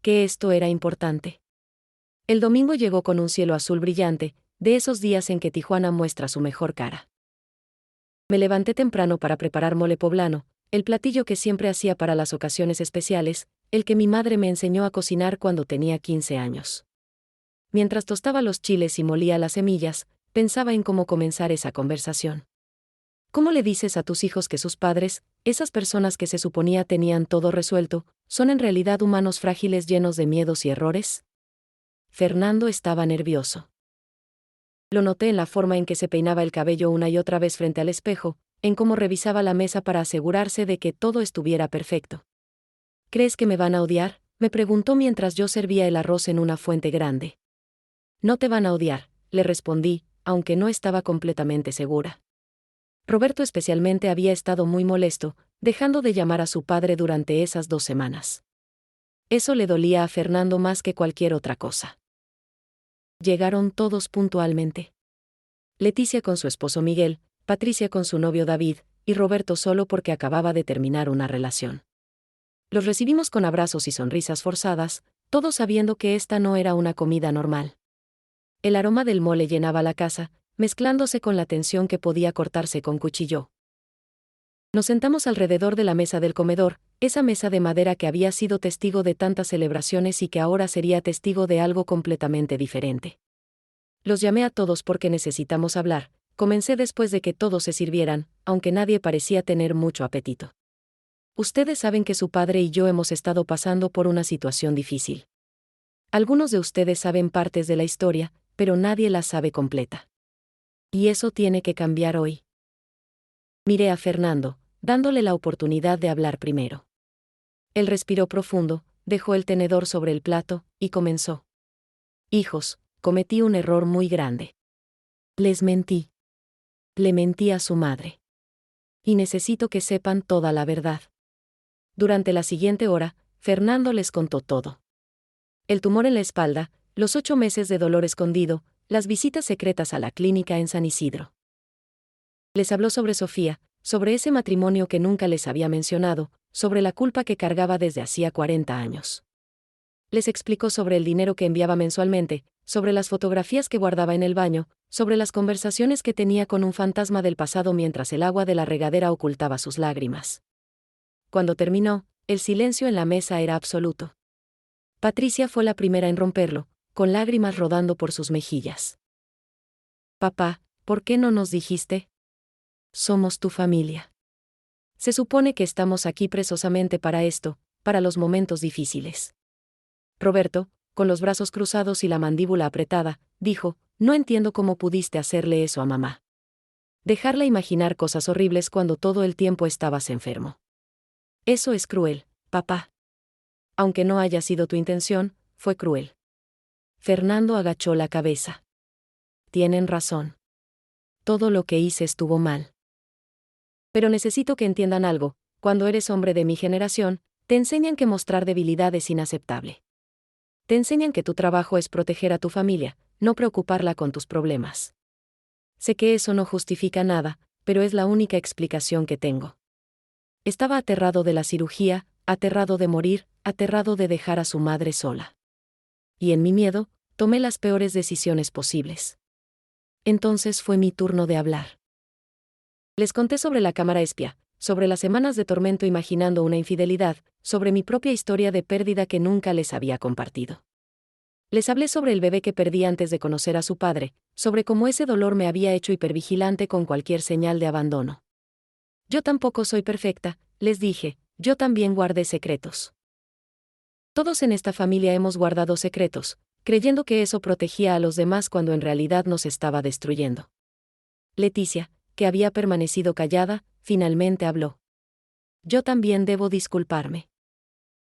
Que esto era importante. El domingo llegó con un cielo azul brillante, de esos días en que Tijuana muestra su mejor cara. Me levanté temprano para preparar mole poblano, el platillo que siempre hacía para las ocasiones especiales, el que mi madre me enseñó a cocinar cuando tenía 15 años. Mientras tostaba los chiles y molía las semillas, pensaba en cómo comenzar esa conversación. ¿Cómo le dices a tus hijos que sus padres, esas personas que se suponía tenían todo resuelto, son en realidad humanos frágiles llenos de miedos y errores? Fernando estaba nervioso. Lo noté en la forma en que se peinaba el cabello una y otra vez frente al espejo, en cómo revisaba la mesa para asegurarse de que todo estuviera perfecto. ¿Crees que me van a odiar?, me preguntó mientras yo servía el arroz en una fuente grande. No te van a odiar, le respondí, aunque no estaba completamente segura. Roberto especialmente había estado muy molesto, dejando de llamar a su padre durante esas 2 semanas. Eso le dolía a Fernando más que cualquier otra cosa. Llegaron todos puntualmente. Leticia con su esposo Miguel, Patricia con su novio David, y Roberto solo porque acababa de terminar una relación. Los recibimos con abrazos y sonrisas forzadas, todos sabiendo que esta no era una comida normal. El aroma del mole llenaba la casa, mezclándose con la tensión que podía cortarse con cuchillo. Nos sentamos alrededor de la mesa del comedor, esa mesa de madera que había sido testigo de tantas celebraciones y que ahora sería testigo de algo completamente diferente. Los llamé a todos porque necesitamos hablar, comencé después de que todos se sirvieran, aunque nadie parecía tener mucho apetito. Ustedes saben que su padre y yo hemos estado pasando por una situación difícil. Algunos de ustedes saben partes de la historia, pero nadie la sabe completa. Y eso tiene que cambiar hoy. Miré a Fernando, dándole la oportunidad de hablar primero. Él respiró profundo, dejó el tenedor sobre el plato, y comenzó. Hijos, cometí un error muy grande. Les mentí. Le mentí a su madre. Y necesito que sepan toda la verdad. Durante la siguiente hora, Fernando les contó todo. El tumor en la espalda, los 8 meses de dolor escondido, las visitas secretas a la clínica en San Isidro. Les habló sobre Sofía, sobre ese matrimonio que nunca les había mencionado, sobre la culpa que cargaba desde hacía 40 años. Les explicó sobre el dinero que enviaba mensualmente, sobre las fotografías que guardaba en el baño, sobre las conversaciones que tenía con un fantasma del pasado mientras el agua de la regadera ocultaba sus lágrimas. Cuando terminó, el silencio en la mesa era absoluto. Patricia fue la primera en romperlo, con lágrimas rodando por sus mejillas. Papá, ¿por qué no nos dijiste? Somos tu familia. Se supone que estamos aquí precisamente para esto, para los momentos difíciles. Roberto, con los brazos cruzados y la mandíbula apretada, dijo, no entiendo cómo pudiste hacerle eso a mamá. Dejarla imaginar cosas horribles cuando todo el tiempo estabas enfermo. Eso es cruel, papá. Aunque no haya sido tu intención, fue cruel. Fernando agachó la cabeza. Tienen razón. Todo lo que hice estuvo mal. Pero necesito que entiendan algo, cuando eres hombre de mi generación, te enseñan que mostrar debilidad es inaceptable. Te enseñan que tu trabajo es proteger a tu familia, no preocuparla con tus problemas. Sé que eso no justifica nada, pero es la única explicación que tengo. Estaba aterrado de la cirugía, aterrado de morir, aterrado de dejar a su madre sola. Y en mi miedo, tomé las peores decisiones posibles. Entonces fue mi turno de hablar. Les conté sobre la cámara espía, sobre las semanas de tormento imaginando una infidelidad, sobre mi propia historia de pérdida que nunca les había compartido. Les hablé sobre el bebé que perdí antes de conocer a su padre, sobre cómo ese dolor me había hecho hipervigilante con cualquier señal de abandono. Yo tampoco soy perfecta, les dije, yo también guardé secretos. Todos en esta familia hemos guardado secretos, creyendo que eso protegía a los demás cuando en realidad nos estaba destruyendo. Leticia, que había permanecido callada, finalmente habló. Yo también debo disculparme.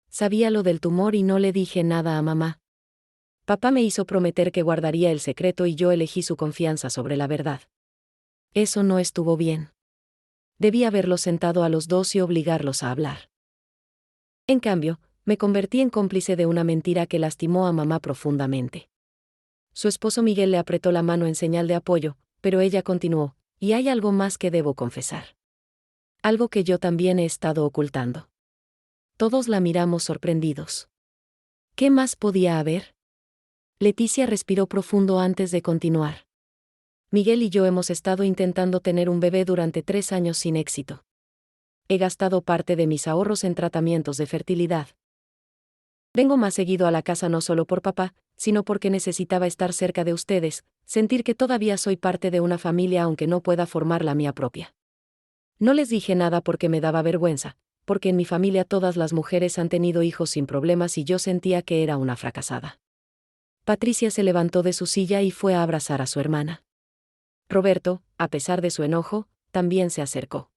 Sabía lo del tumor y no le dije nada a mamá. Papá me hizo prometer que guardaría el secreto y yo elegí su confianza sobre la verdad. Eso no estuvo bien. Debí haberlos sentado a los dos y obligarlos a hablar. En cambio, me convertí en cómplice de una mentira que lastimó a mamá profundamente. Su esposo Miguel le apretó la mano en señal de apoyo, pero ella continuó, y hay algo más que debo confesar. Algo que yo también he estado ocultando. Todos la miramos sorprendidos. ¿Qué más podía haber? Leticia respiró profundo antes de continuar. Miguel y yo hemos estado intentando tener un bebé durante 3 años sin éxito. He gastado parte de mis ahorros en tratamientos de fertilidad. Vengo más seguido a la casa no solo por papá, sino porque necesitaba estar cerca de ustedes, sentir que todavía soy parte de una familia aunque no pueda formar la mía propia. No les dije nada porque me daba vergüenza, porque en mi familia todas las mujeres han tenido hijos sin problemas y yo sentía que era una fracasada. Patricia se levantó de su silla y fue a abrazar a su hermana. Roberto, a pesar de su enojo, también se acercó.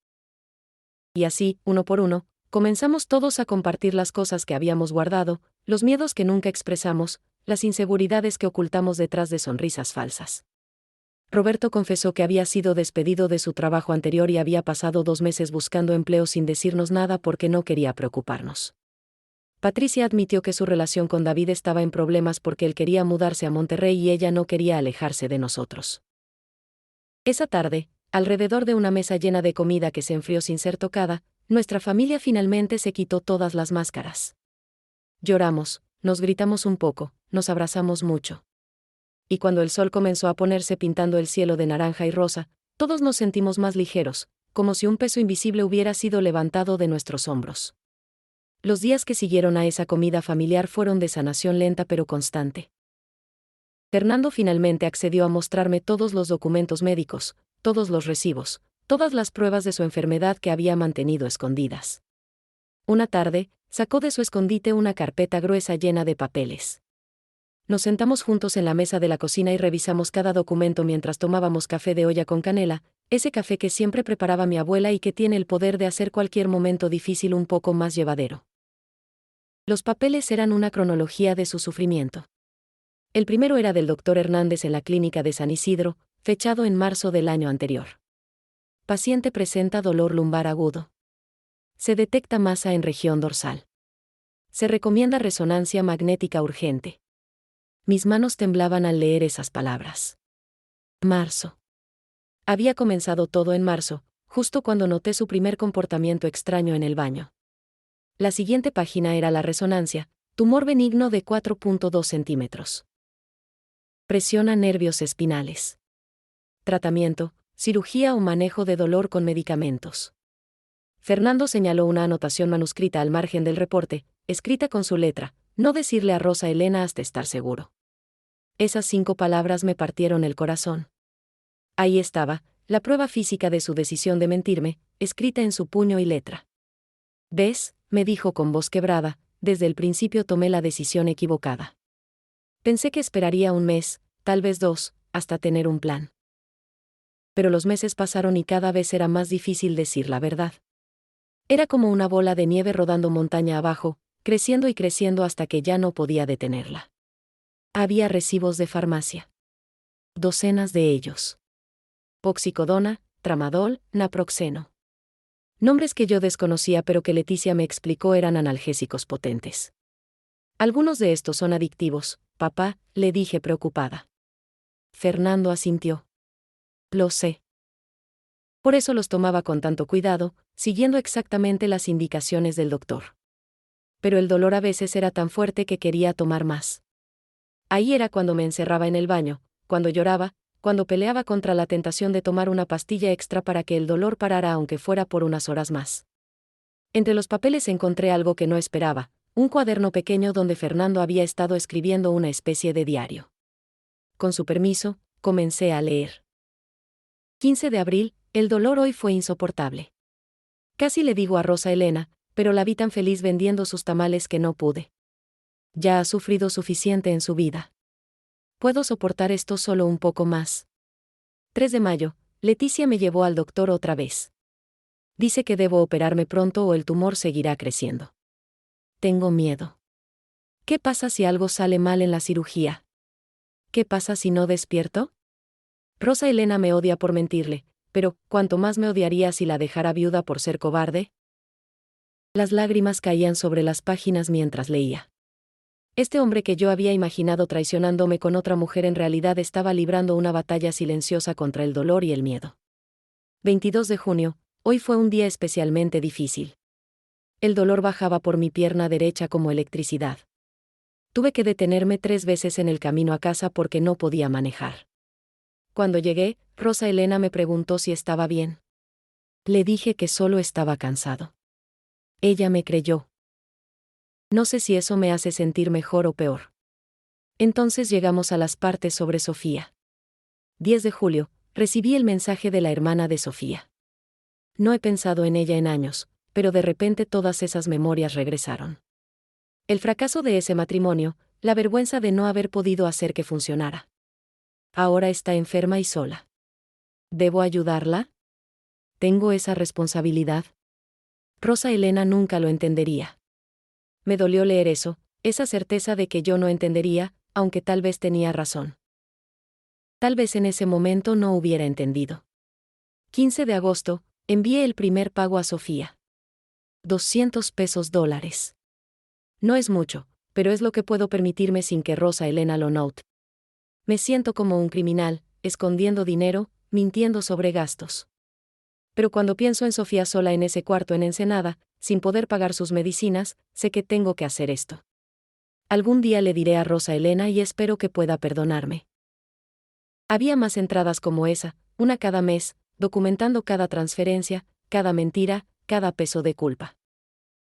Y así, uno por uno, comenzamos todos a compartir las cosas que habíamos guardado, los miedos que nunca expresamos, las inseguridades que ocultamos detrás de sonrisas falsas. Roberto confesó que había sido despedido de su trabajo anterior y había pasado 2 meses buscando empleo sin decirnos nada porque no quería preocuparnos. Patricia admitió que su relación con David estaba en problemas porque él quería mudarse a Monterrey y ella no quería alejarse de nosotros. Esa tarde, alrededor de una mesa llena de comida que se enfrió sin ser tocada, nuestra familia finalmente se quitó todas las máscaras. Lloramos, nos gritamos un poco, nos abrazamos mucho. Y cuando el sol comenzó a ponerse pintando el cielo de naranja y rosa, todos nos sentimos más ligeros, como si un peso invisible hubiera sido levantado de nuestros hombros. Los días que siguieron a esa comida familiar fueron de sanación lenta pero constante. Fernando finalmente accedió a mostrarme todos los documentos médicos, todos los recibos, todas las pruebas de su enfermedad que había mantenido escondidas. Una tarde, sacó de su escondite una carpeta gruesa llena de papeles. Nos sentamos juntos en la mesa de la cocina y revisamos cada documento mientras tomábamos café de olla con canela, ese café que siempre preparaba mi abuela y que tiene el poder de hacer cualquier momento difícil un poco más llevadero. Los papeles eran una cronología de su sufrimiento. El primero era del doctor Hernández en la clínica de San Isidro, fechado en marzo del año anterior. Paciente presenta dolor lumbar agudo. Se detecta masa en región dorsal. Se recomienda resonancia magnética urgente. Mis manos temblaban al leer esas palabras. Marzo. Había comenzado todo en marzo, justo cuando noté su primer comportamiento extraño en el baño. La siguiente página era la resonancia, tumor benigno de 4.2 centímetros. Presiona nervios espinales. Tratamiento, cirugía o manejo de dolor con medicamentos. Fernando señaló una anotación manuscrita al margen del reporte, escrita con su letra, no decirle a Rosa Elena hasta estar seguro. Esas 5 palabras me partieron el corazón. Ahí estaba, la prueba física de su decisión de mentirme, escrita en su puño y letra. ¿Ves?, me dijo con voz quebrada, desde el principio tomé la decisión equivocada. Pensé que esperaría un mes, tal vez 2, hasta tener un plan. Pero los meses pasaron y cada vez era más difícil decir la verdad. Era como una bola de nieve rodando montaña abajo, creciendo y creciendo hasta que ya no podía detenerla. Había recibos de farmacia. Docenas de ellos. Oxicodona, tramadol, naproxeno. Nombres que yo desconocía pero que Leticia me explicó eran analgésicos potentes. Algunos de estos son adictivos, papá, le dije preocupada. Fernando asintió. Lo sé. Por eso los tomaba con tanto cuidado, siguiendo exactamente las indicaciones del doctor. Pero el dolor a veces era tan fuerte que quería tomar más. Ahí era cuando me encerraba en el baño, cuando lloraba, cuando peleaba contra la tentación de tomar una pastilla extra para que el dolor parara aunque fuera por unas horas más. Entre los papeles encontré algo que no esperaba, un cuaderno pequeño donde Fernando había estado escribiendo una especie de diario. Con su permiso, comencé a leer. 15 de abril, el dolor hoy fue insoportable. Casi le digo a Rosa Elena, pero la vi tan feliz vendiendo sus tamales que no pude. Ya ha sufrido suficiente en su vida. Puedo soportar esto solo un poco más. 3 de mayo, Leticia me llevó al doctor otra vez. Dice que debo operarme pronto o el tumor seguirá creciendo. Tengo miedo. ¿Qué pasa si algo sale mal en la cirugía? ¿Qué pasa si no despierto? Rosa Elena me odia por mentirle, pero ¿cuánto más me odiaría si la dejara viuda por ser cobarde? Las lágrimas caían sobre las páginas mientras leía. Este hombre que yo había imaginado traicionándome con otra mujer en realidad estaba librando una batalla silenciosa contra el dolor y el miedo. 22 de junio, hoy fue un día especialmente difícil. El dolor bajaba por mi pierna derecha como electricidad. Tuve que detenerme 3 veces en el camino a casa porque no podía manejar. Cuando llegué, Rosa Elena me preguntó si estaba bien. Le dije que solo estaba cansado. Ella me creyó. No sé si eso me hace sentir mejor o peor. Entonces llegamos a las partes sobre Sofía. 10 de julio, recibí el mensaje de la hermana de Sofía. No he pensado en ella en años, pero de repente todas esas memorias regresaron. El fracaso de ese matrimonio, la vergüenza de no haber podido hacer que funcionara. Ahora está enferma y sola. ¿Debo ayudarla? ¿Tengo esa responsabilidad? Rosa Elena nunca lo entendería. Me dolió leer eso, esa certeza de que yo no entendería, aunque tal vez tenía razón. Tal vez en ese momento no hubiera entendido. 15 de agosto, envié el primer pago a Sofía. $200. No es mucho, pero es lo que puedo permitirme sin que Rosa Elena lo note. Me siento como un criminal, escondiendo dinero, mintiendo sobre gastos. Pero cuando pienso en Sofía sola en ese cuarto en Ensenada, sin poder pagar sus medicinas, sé que tengo que hacer esto. Algún día le diré a Rosa Elena y espero que pueda perdonarme. Había más entradas como esa, una cada mes, documentando cada transferencia, cada mentira, cada peso de culpa.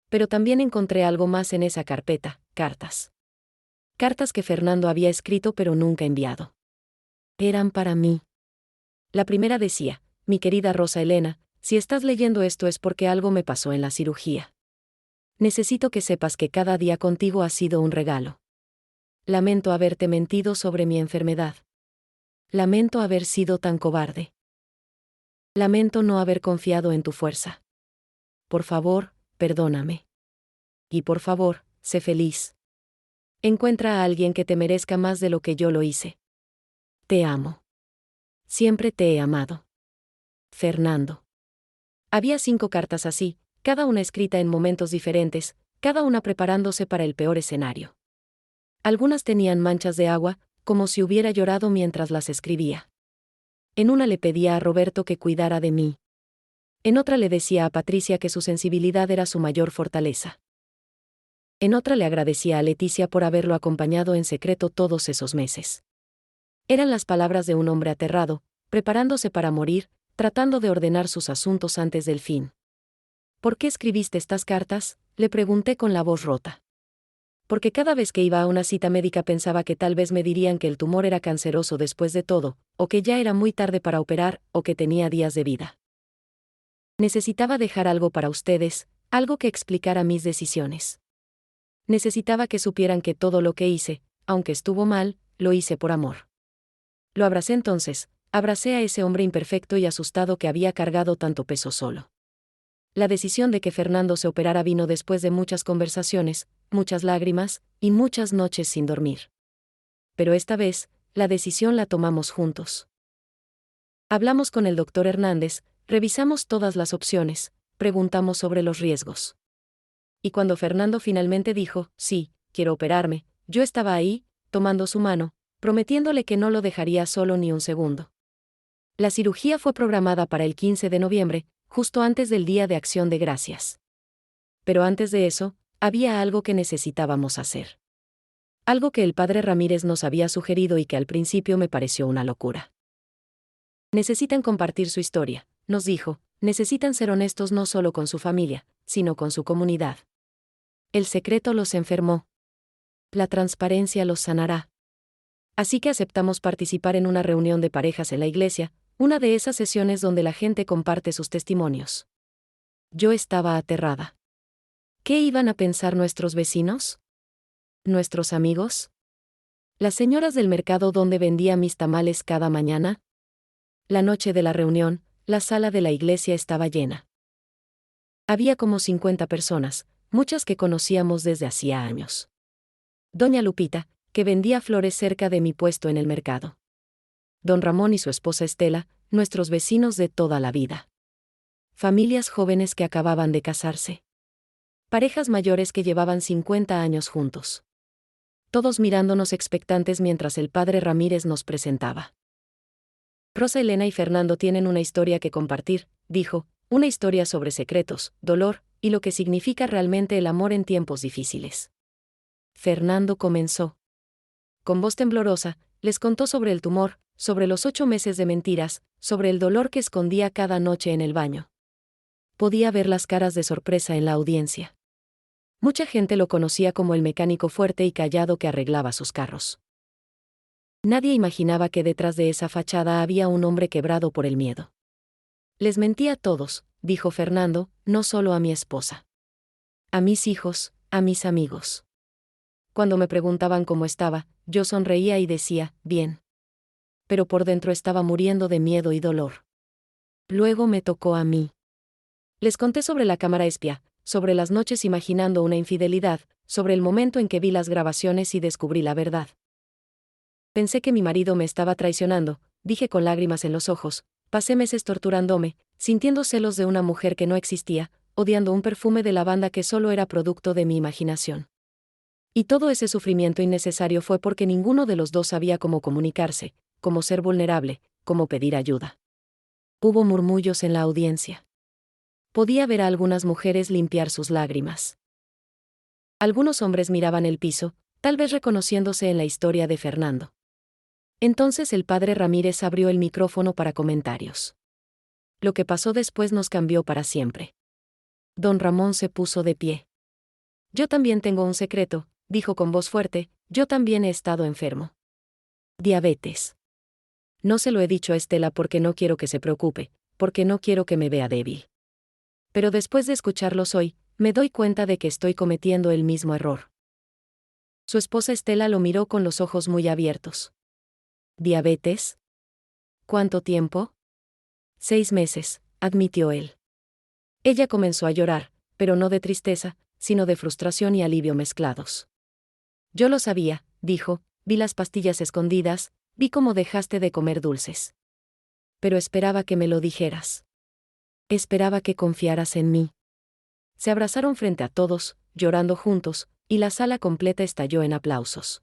Pero también encontré algo más en esa carpeta, cartas. Cartas que Fernando había escrito pero nunca enviado. Eran para mí. La primera decía: mi querida Rosa Elena, si estás leyendo esto es porque algo me pasó en la cirugía. Necesito que sepas que cada día contigo ha sido un regalo. Lamento haberte mentido sobre mi enfermedad. Lamento haber sido tan cobarde. Lamento no haber confiado en tu fuerza. Por favor, perdóname. Y por favor, sé feliz. Encuentra a alguien que te merezca más de lo que yo lo hice. Te amo. Siempre te he amado. Fernando. Había 5 cartas así, cada una escrita en momentos diferentes, cada una preparándose para el peor escenario. Algunas tenían manchas de agua, como si hubiera llorado mientras las escribía. En una le pedía a Roberto que cuidara de mí. En otra le decía a Patricia que su sensibilidad era su mayor fortaleza. En otra le agradecía a Leticia por haberlo acompañado en secreto todos esos meses. Eran las palabras de un hombre aterrado, preparándose para morir, tratando de ordenar sus asuntos antes del fin. ¿Por qué escribiste estas cartas?, le pregunté con la voz rota. Porque cada vez que iba a una cita médica pensaba que tal vez me dirían que el tumor era canceroso después de todo, o que ya era muy tarde para operar, o que tenía días de vida. Necesitaba dejar algo para ustedes, algo que explicara mis decisiones. Necesitaba que supieran que todo lo que hice, aunque estuvo mal, lo hice por amor. Lo abracé entonces, abracé a ese hombre imperfecto y asustado que había cargado tanto peso solo. La decisión de que Fernando se operara vino después de muchas conversaciones, muchas lágrimas, y muchas noches sin dormir. Pero esta vez, la decisión la tomamos juntos. Hablamos con el doctor Hernández, revisamos todas las opciones, preguntamos sobre los riesgos. Y cuando Fernando finalmente dijo, sí, quiero operarme, yo estaba ahí, tomando su mano, prometiéndole que no lo dejaría solo ni un segundo. La cirugía fue programada para el 15 de noviembre, justo antes del Día de Acción de Gracias. Pero antes de eso, había algo que necesitábamos hacer. Algo que el padre Ramírez nos había sugerido y que al principio me pareció una locura. Necesitan compartir su historia, nos dijo, necesitan ser honestos no solo con su familia, sino con su comunidad. El secreto los enfermó. La transparencia los sanará. Así que aceptamos participar en una reunión de parejas en la iglesia, una de esas sesiones donde la gente comparte sus testimonios. Yo estaba aterrada. ¿Qué iban a pensar nuestros vecinos? ¿Nuestros amigos? ¿Las señoras del mercado donde vendía mis tamales cada mañana? La noche de la reunión, la sala de la iglesia estaba llena. Había como 50 personas, muchas que conocíamos desde hacía años. Doña Lupita, que vendía flores cerca de mi puesto en el mercado. Don Ramón y su esposa Estela, nuestros vecinos de toda la vida. Familias jóvenes que acababan de casarse. Parejas mayores que llevaban 50 años juntos. Todos mirándonos expectantes mientras el padre Ramírez nos presentaba. Rosa Elena y Fernando tienen una historia que compartir, dijo, una historia sobre secretos, dolor, y lo que significa realmente el amor en tiempos difíciles. Fernando comenzó. Con voz temblorosa, les contó sobre el tumor, sobre los 8 meses de mentiras, sobre el dolor que escondía cada noche en el baño. Podía ver las caras de sorpresa en la audiencia. Mucha gente lo conocía como el mecánico fuerte y callado que arreglaba sus carros. Nadie imaginaba que detrás de esa fachada había un hombre quebrado por el miedo. Les mentí a todos, dijo Fernando, no solo a mi esposa. A mis hijos, a mis amigos. Cuando me preguntaban cómo estaba, yo sonreía y decía, bien. Pero por dentro estaba muriendo de miedo y dolor. Luego me tocó a mí. Les conté sobre la cámara espía, sobre las noches imaginando una infidelidad, sobre el momento en que vi las grabaciones y descubrí la verdad. Pensé que mi marido me estaba traicionando, dije con lágrimas en los ojos, pasé meses torturándome, sintiendo celos de una mujer que no existía, odiando un perfume de lavanda que solo era producto de mi imaginación. Y todo ese sufrimiento innecesario fue porque ninguno de los dos sabía cómo comunicarse, cómo ser vulnerable, cómo pedir ayuda. Hubo murmullos en la audiencia. Podía ver a algunas mujeres limpiar sus lágrimas. Algunos hombres miraban el piso, tal vez reconociéndose en la historia de Fernando. Entonces el padre Ramírez abrió el micrófono para comentarios. Lo que pasó después nos cambió para siempre. Don Ramón se puso de pie. Yo también tengo un secreto, dijo con voz fuerte, yo también he estado enfermo. Diabetes. No se lo he dicho a Estela porque no quiero que se preocupe, porque no quiero que me vea débil. Pero después de escucharlos hoy, me doy cuenta de que estoy cometiendo el mismo error. Su esposa Estela lo miró con los ojos muy abiertos. ¿Diabetes? ¿Cuánto tiempo? 6 meses, admitió él. Ella comenzó a llorar, pero no de tristeza, sino de frustración y alivio mezclados. Yo lo sabía, dijo, vi las pastillas escondidas, vi cómo dejaste de comer dulces. Pero esperaba que me lo dijeras. Esperaba que confiaras en mí. se abrazaron frente a todos, llorando juntos, y la sala completa estalló en aplausos.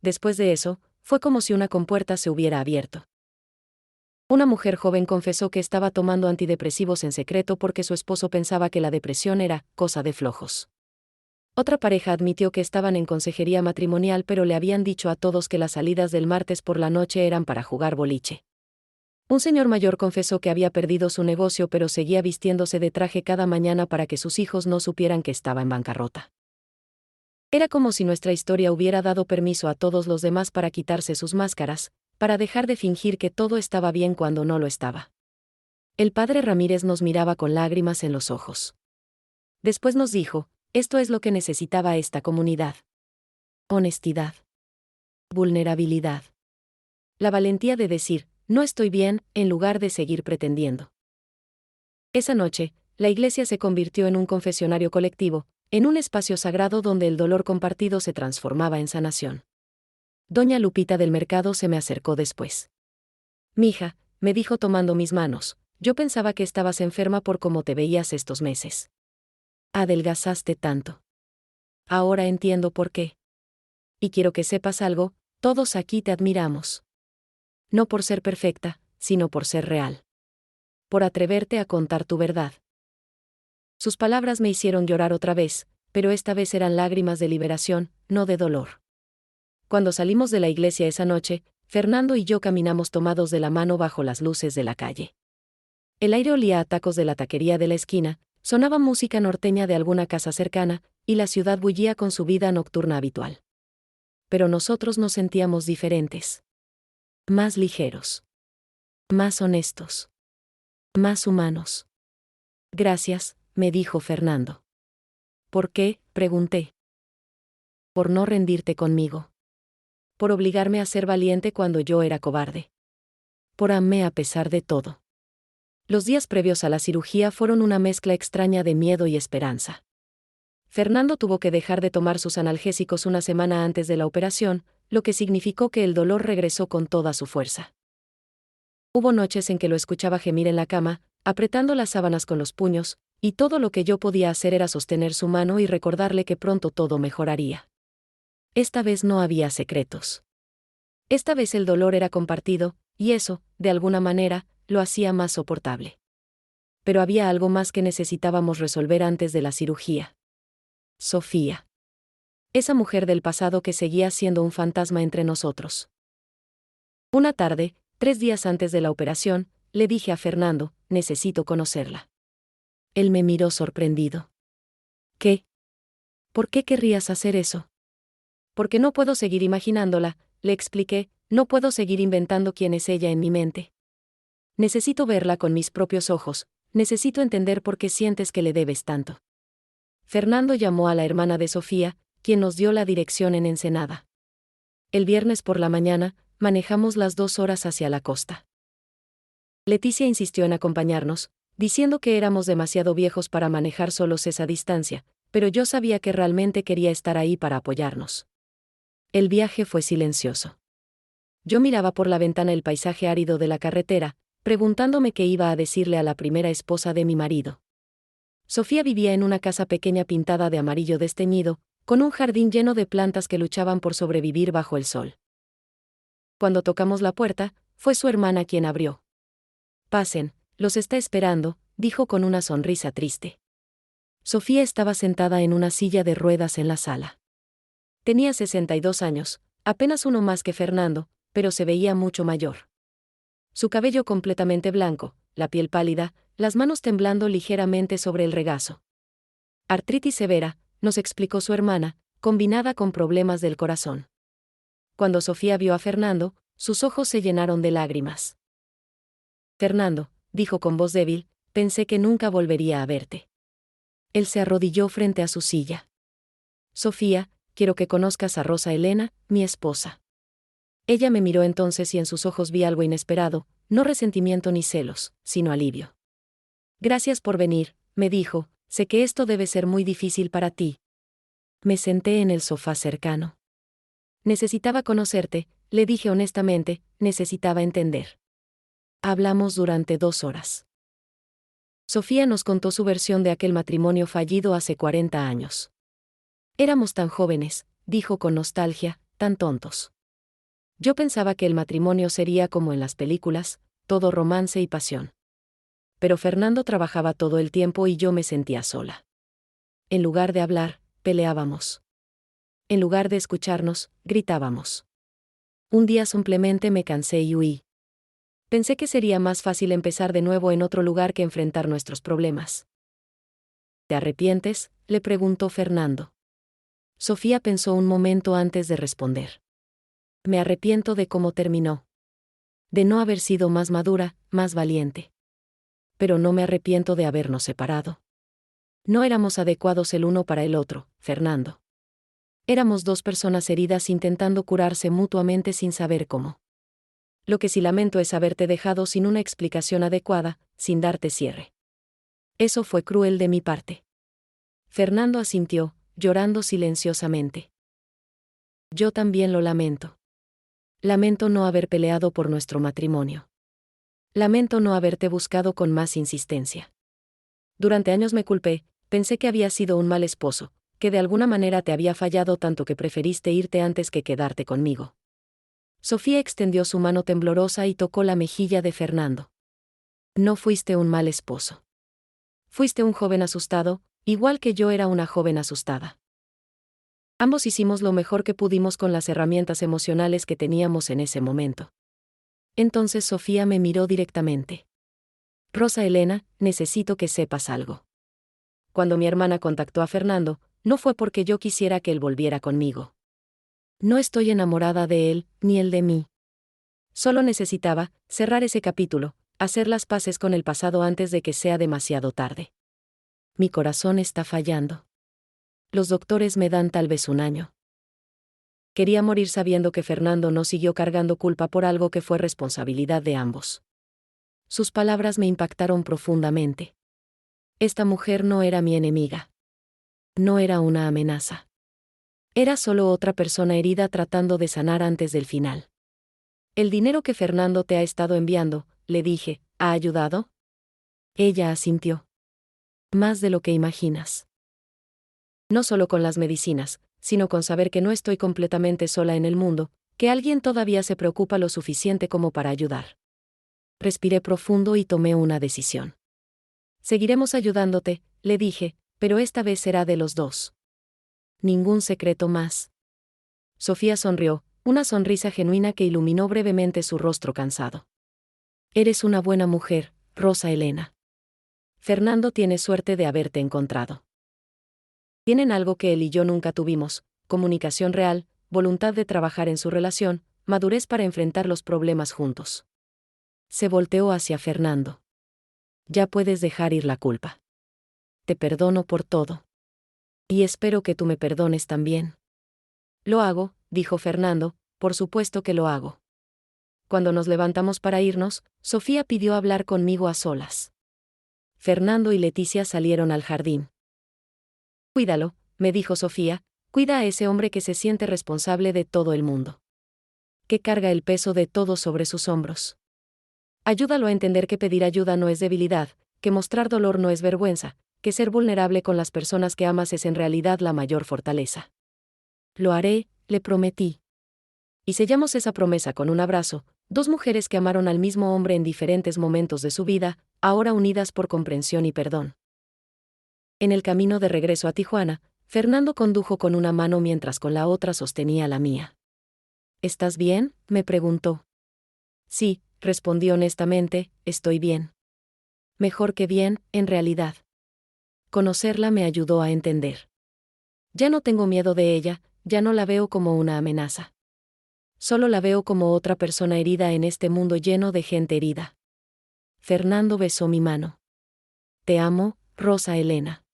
Después de eso, fue como si una compuerta se hubiera abierto. Una mujer joven confesó que estaba tomando antidepresivos en secreto porque su esposo pensaba que la depresión era cosa de flojos. Otra pareja admitió que estaban en consejería matrimonial pero le habían dicho a todos que las salidas del martes por la noche eran para jugar boliche. Un señor mayor confesó que había perdido su negocio pero seguía vistiéndose de traje cada mañana para que sus hijos no supieran que estaba en bancarrota. Era como si nuestra historia hubiera dado permiso a todos los demás para quitarse sus máscaras, para dejar de fingir que todo estaba bien cuando no lo estaba. El padre Ramírez nos miraba con lágrimas en los ojos. Después nos dijo, esto es lo que necesitaba esta comunidad. Honestidad. Vulnerabilidad. La valentía de decir, no estoy bien, en lugar de seguir pretendiendo. Esa noche, la iglesia se convirtió en un confesionario colectivo, en un espacio sagrado donde el dolor compartido se transformaba en sanación. Doña Lupita del Mercado se me acercó después. Mija, me dijo tomando mis manos, yo pensaba que estabas enferma por cómo te veías estos meses. Adelgazaste tanto. Ahora entiendo por qué. Y quiero que sepas algo, todos aquí te admiramos. No por ser perfecta, sino por ser real. Por atreverte a contar tu verdad. Sus palabras me hicieron llorar otra vez, pero esta vez eran lágrimas de liberación, no de dolor. Cuando salimos de la iglesia esa noche, Fernando y yo caminamos tomados de la mano bajo las luces de la calle. El aire olía a tacos de la taquería de la esquina, sonaba música norteña de alguna casa cercana, y la ciudad bullía con su vida nocturna habitual. Pero nosotros nos sentíamos diferentes. Más ligeros. Más honestos. Más humanos. Gracias, me dijo Fernando. ¿Por qué?, pregunté. Por no rendirte conmigo. Por obligarme a ser valiente cuando yo era cobarde. Por amarme a pesar de todo. Los días previos a la cirugía fueron una mezcla extraña de miedo y esperanza. Fernando tuvo que dejar de tomar sus analgésicos una semana antes de la operación, lo que significó que el dolor regresó con toda su fuerza. Hubo noches en que lo escuchaba gemir en la cama, apretando las sábanas con los puños, y todo lo que yo podía hacer era sostener su mano y recordarle que pronto todo mejoraría. Esta vez no había secretos. Esta vez el dolor era compartido, y eso, de alguna manera, lo hacía más soportable. Pero había algo más que necesitábamos resolver antes de la cirugía. Sofía. Esa mujer del pasado que seguía siendo un fantasma entre nosotros. Una tarde, 3 días antes de la operación, le dije a Fernando, necesito conocerla. Él me miró sorprendido. ¿Qué? ¿Por qué querrías hacer eso? Porque no puedo seguir imaginándola, le expliqué, no puedo seguir inventando quién es ella en mi mente. Necesito verla con mis propios ojos, necesito entender por qué sientes que le debes tanto. Fernando llamó a la hermana de Sofía, quien nos dio la dirección en Ensenada. El viernes por la mañana, manejamos las 2 horas hacia la costa. Leticia insistió en acompañarnos, diciendo que éramos demasiado viejos para manejar solos esa distancia, pero yo sabía que realmente quería estar ahí para apoyarnos. El viaje fue silencioso. Yo miraba por la ventana el paisaje árido de la carretera, preguntándome qué iba a decirle a la primera esposa de mi marido. Sofía vivía en una casa pequeña pintada de amarillo desteñido, con un jardín lleno de plantas que luchaban por sobrevivir bajo el sol. Cuando tocamos la puerta, fue su hermana quien abrió. Pasen, los está esperando, dijo con una sonrisa triste. Sofía estaba sentada en una silla de ruedas en la sala. Tenía 62 años, apenas uno más que Fernando, pero se veía mucho mayor. Su cabello completamente blanco, la piel pálida, las manos temblando ligeramente sobre el regazo. Artritis severa, nos explicó su hermana, combinada con problemas del corazón. Cuando Sofía vio a Fernando, sus ojos se llenaron de lágrimas. Fernando, dijo con voz débil, pensé que nunca volvería a verte. Él se arrodilló frente a su silla. Sofía, quiero que conozcas a Rosa Elena, mi esposa. Ella me miró entonces y en sus ojos vi algo inesperado, no resentimiento ni celos, sino alivio. Gracias por venir, me dijo, sé que esto debe ser muy difícil para ti. Me senté en el sofá cercano. Necesitaba conocerte, le dije honestamente, necesitaba entender. Hablamos durante 2 horas. Sofía nos contó su versión de aquel matrimonio fallido hace 40 años. Éramos tan jóvenes, dijo con nostalgia, tan tontos. Yo pensaba que el matrimonio sería como en las películas, todo romance y pasión. Pero Fernando trabajaba todo el tiempo y yo me sentía sola. En lugar de hablar, peleábamos. En lugar de escucharnos, gritábamos. Un día simplemente me cansé y huí. Pensé que sería más fácil empezar de nuevo en otro lugar que enfrentar nuestros problemas. ¿Te arrepientes?, le preguntó Fernando. Sofía pensó un momento antes de responder. Me arrepiento de cómo terminó. De no haber sido más madura, más valiente. Pero no me arrepiento de habernos separado. No éramos adecuados el uno para el otro, Fernando. Éramos dos personas heridas intentando curarse mutuamente sin saber cómo. Lo que sí lamento es haberte dejado sin una explicación adecuada, sin darte cierre. Eso fue cruel de mi parte. Fernando asintió, llorando silenciosamente. Yo también lo lamento. Lamento no haber peleado por nuestro matrimonio. Lamento no haberte buscado con más insistencia. Durante años me culpé, pensé que había sido un mal esposo, que de alguna manera te había fallado tanto que preferiste irte antes que quedarte conmigo. Sofía extendió su mano temblorosa y tocó la mejilla de Fernando. No fuiste un mal esposo. Fuiste un joven asustado, igual que yo era una joven asustada. Ambos hicimos lo mejor que pudimos con las herramientas emocionales que teníamos en ese momento. Entonces Sofía me miró directamente. Rosa Elena, necesito que sepas algo. Cuando mi hermana contactó a Fernando, no fue porque yo quisiera que él volviera conmigo. No estoy enamorada de él, ni él de mí. Solo necesitaba cerrar ese capítulo, hacer las paces con el pasado antes de que sea demasiado tarde. Mi corazón está fallando. Los doctores me dan tal vez un año. Quería morir sabiendo que Fernando no siguió cargando culpa por algo que fue responsabilidad de ambos. Sus palabras me impactaron profundamente. Esta mujer no era mi enemiga. No era una amenaza. Era solo otra persona herida tratando de sanar antes del final. El dinero que Fernando te ha estado enviando, le dije, ¿ha ayudado? Ella asintió. Más de lo que imaginas. No solo con las medicinas, sino con saber que no estoy completamente sola en el mundo, que alguien todavía se preocupa lo suficiente como para ayudar. Respiré profundo y tomé una decisión. Seguiremos ayudándote, le dije, pero esta vez será de los dos. Ningún secreto más. Sofía sonrió, una sonrisa genuina que iluminó brevemente su rostro cansado. Eres una buena mujer, Rosa Elena. Fernando tiene suerte de haberte encontrado. Tienen algo que él y yo nunca tuvimos: comunicación real, voluntad de trabajar en su relación, madurez para enfrentar los problemas juntos. Se volteó hacia Fernando. Ya puedes dejar ir la culpa. Te perdono por todo. Y espero que tú me perdones también. Lo hago, dijo Fernando, por supuesto que lo hago. Cuando nos levantamos para irnos, Sofía pidió hablar conmigo a solas. Fernando y Leticia salieron al jardín. Cuídalo, me dijo Sofía, cuida a ese hombre que se siente responsable de todo el mundo. Que carga el peso de todo sobre sus hombros. Ayúdalo a entender que pedir ayuda no es debilidad, que mostrar dolor no es vergüenza, que ser vulnerable con las personas que amas es en realidad la mayor fortaleza. Lo haré, le prometí. Y sellamos esa promesa con un abrazo, dos mujeres que amaron al mismo hombre en diferentes momentos de su vida, ahora unidas por comprensión y perdón. En el camino de regreso a Tijuana, Fernando condujo con una mano mientras con la otra sostenía la mía. ¿Estás bien?, me preguntó. Sí, respondí honestamente, estoy bien. Mejor que bien, en realidad. Conocerla me ayudó a entender. Ya no tengo miedo de ella, ya no la veo como una amenaza. Solo la veo como otra persona herida en este mundo lleno de gente herida. Fernando besó mi mano. Te amo, Rosa Elena.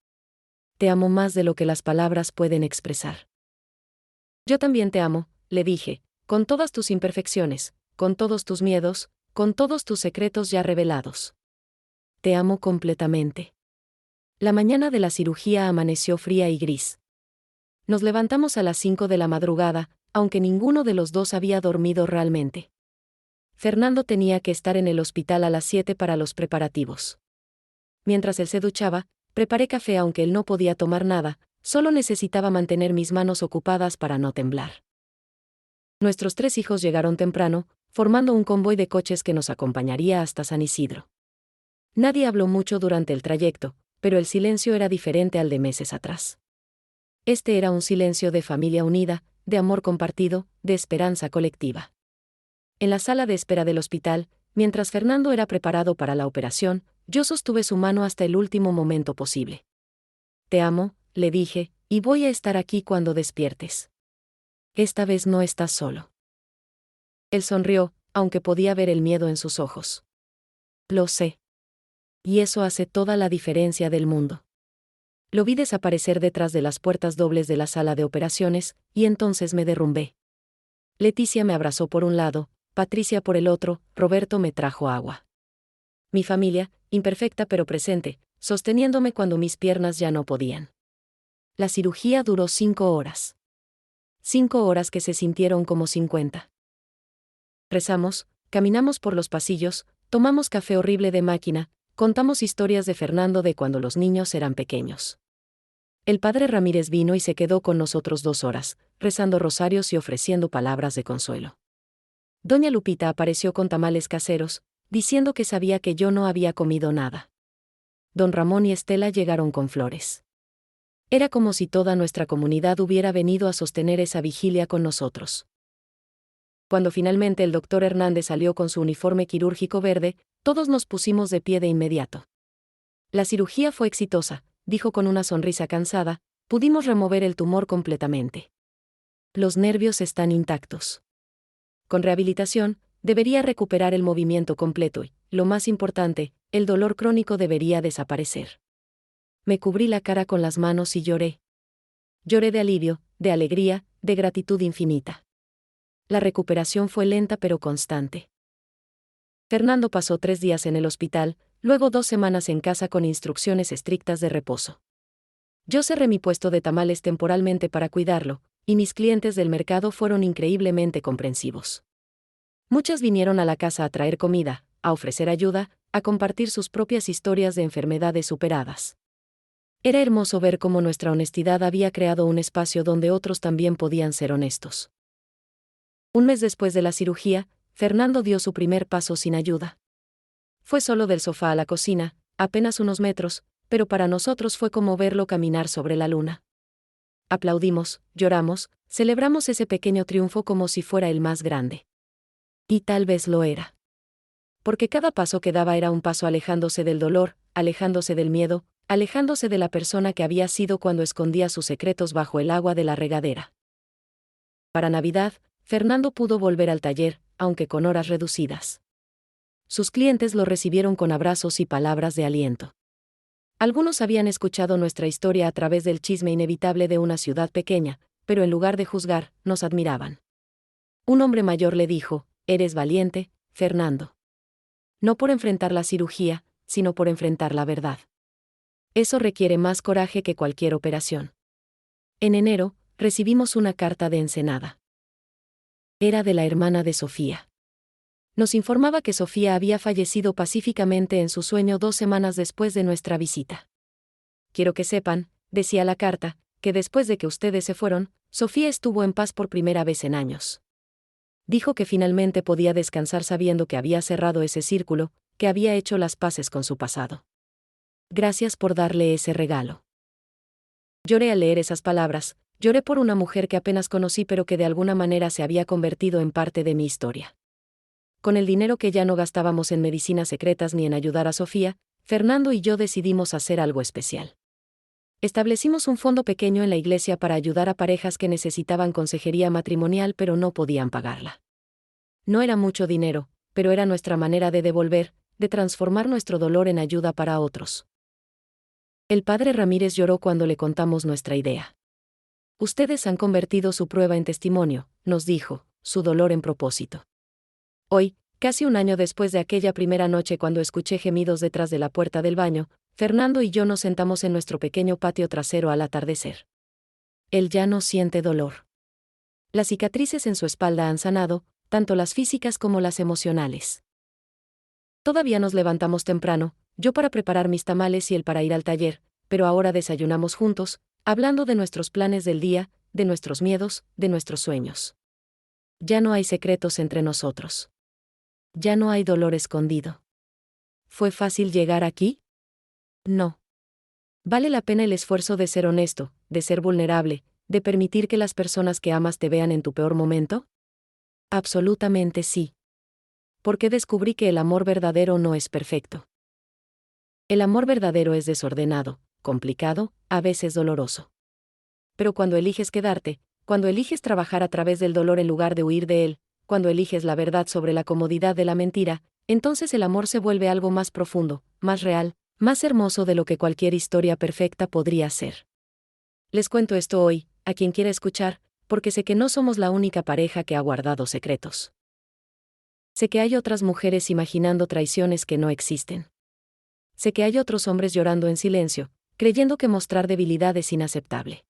Te amo más de lo que las palabras pueden expresar. Yo también te amo, le dije, con todas tus imperfecciones, con todos tus miedos, con todos tus secretos ya revelados. Te amo completamente. La mañana de la cirugía amaneció fría y gris. Nos levantamos a las 5 de la madrugada, aunque ninguno de los dos había dormido realmente. Fernando tenía que estar en el hospital a las 7 para los preparativos. Mientras él se duchaba, preparé café aunque él no podía tomar nada, solo necesitaba mantener mis manos ocupadas para no temblar. Nuestros 3 hijos llegaron temprano, formando un convoy de coches que nos acompañaría hasta San Isidro. Nadie habló mucho durante el trayecto, pero el silencio era diferente al de meses atrás. Este era un silencio de familia unida, de amor compartido, de esperanza colectiva. En la sala de espera del hospital, mientras Fernando era preparado para la operación, yo sostuve su mano hasta el último momento posible. Te amo, le dije, y voy a estar aquí cuando despiertes. Esta vez no estás solo. Él sonrió, aunque podía ver el miedo en sus ojos. Lo sé. Y eso hace toda la diferencia del mundo. Lo vi desaparecer detrás de las puertas dobles de la sala de operaciones, y entonces me derrumbé. Leticia me abrazó por un lado, Patricia por el otro, Roberto me trajo agua. Mi familia, imperfecta pero presente, sosteniéndome cuando mis piernas ya no podían. La cirugía duró 5 horas. 5 horas que se sintieron como 50. Rezamos, caminamos por los pasillos, tomamos café horrible de máquina, contamos historias de Fernando de cuando los niños eran pequeños. El padre Ramírez vino y se quedó con nosotros 2 horas, rezando rosarios y ofreciendo palabras de consuelo. Doña Lupita apareció con tamales caseros, diciendo que sabía que yo no había comido nada. Don Ramón y Estela llegaron con flores. Era como si toda nuestra comunidad hubiera venido a sostener esa vigilia con nosotros. Cuando finalmente el doctor Hernández salió con su uniforme quirúrgico verde, todos nos pusimos de pie de inmediato. La cirugía fue exitosa, dijo con una sonrisa cansada, pudimos remover el tumor completamente. Los nervios están intactos. Con rehabilitación, debería recuperar el movimiento completo y, lo más importante, el dolor crónico debería desaparecer. Me cubrí la cara con las manos y lloré. Lloré de alivio, de alegría, de gratitud infinita. La recuperación fue lenta pero constante. Fernando pasó 3 días en el hospital, luego 2 semanas en casa con instrucciones estrictas de reposo. Yo cerré mi puesto de tamales temporalmente para cuidarlo, y mis clientes del mercado fueron increíblemente comprensivos. Muchas vinieron a la casa a traer comida, a ofrecer ayuda, a compartir sus propias historias de enfermedades superadas. Era hermoso ver cómo nuestra honestidad había creado un espacio donde otros también podían ser honestos. Un mes después de la cirugía, Fernando dio su primer paso sin ayuda. Fue solo del sofá a la cocina, apenas unos metros, pero para nosotros fue como verlo caminar sobre la luna. Aplaudimos, lloramos, celebramos ese pequeño triunfo como si fuera el más grande. Y tal vez lo era. Porque cada paso que daba era un paso alejándose del dolor, alejándose del miedo, alejándose de la persona que había sido cuando escondía sus secretos bajo el agua de la regadera. Para Navidad, Fernando pudo volver al taller, aunque con horas reducidas. Sus clientes lo recibieron con abrazos y palabras de aliento. Algunos habían escuchado nuestra historia a través del chisme inevitable de una ciudad pequeña, pero en lugar de juzgar, nos admiraban. Un hombre mayor le dijo: «Eres valiente, Fernando. No por enfrentar la cirugía, sino por enfrentar la verdad. Eso requiere más coraje que cualquier operación». En enero, recibimos una carta de Ensenada. Era de la hermana de Sofía. Nos informaba que Sofía había fallecido pacíficamente en su sueño 2 semanas después de nuestra visita. «Quiero que sepan», decía la carta, «que después de que ustedes se fueron, Sofía estuvo en paz por primera vez en años. Dijo que finalmente podía descansar sabiendo que había cerrado ese círculo, que había hecho las paces con su pasado. Gracias por darle ese regalo». Lloré al leer esas palabras, lloré por una mujer que apenas conocí pero que de alguna manera se había convertido en parte de mi historia. Con el dinero que ya no gastábamos en medicinas secretas ni en ayudar a Sofía, Fernando y yo decidimos hacer algo especial. Establecimos un fondo pequeño en la iglesia para ayudar a parejas que necesitaban consejería matrimonial pero no podían pagarla. No era mucho dinero, pero era nuestra manera de devolver, de transformar nuestro dolor en ayuda para otros. El padre Ramírez lloró cuando le contamos nuestra idea. «Ustedes han convertido su prueba en testimonio», nos dijo, «su dolor en propósito». Hoy, casi un año después de aquella primera noche cuando escuché gemidos detrás de la puerta del baño, Fernando y yo nos sentamos en nuestro pequeño patio trasero al atardecer. Él ya no siente dolor. Las cicatrices en su espalda han sanado, tanto las físicas como las emocionales. Todavía nos levantamos temprano, yo para preparar mis tamales y él para ir al taller, pero ahora desayunamos juntos, hablando de nuestros planes del día, de nuestros miedos, de nuestros sueños. Ya no hay secretos entre nosotros. Ya no hay dolor escondido. ¿Fue fácil llegar aquí? No. Vale la pena el esfuerzo de ser honesto, de ser vulnerable, de permitir que las personas que amas te vean en tu peor momento? Absolutamente sí. Porque descubrí que el amor verdadero no es perfecto. El amor verdadero es desordenado, complicado, a veces doloroso. Pero cuando eliges quedarte, cuando eliges trabajar a través del dolor en lugar de huir de él, cuando eliges la verdad sobre la comodidad de la mentira, entonces el amor se vuelve algo más profundo, más real, más hermoso de lo que cualquier historia perfecta podría ser. Les cuento esto hoy, a quien quiera escuchar, porque sé que no somos la única pareja que ha guardado secretos. Sé que hay otras mujeres imaginando traiciones que no existen. Sé que hay otros hombres llorando en silencio, creyendo que mostrar debilidad es inaceptable.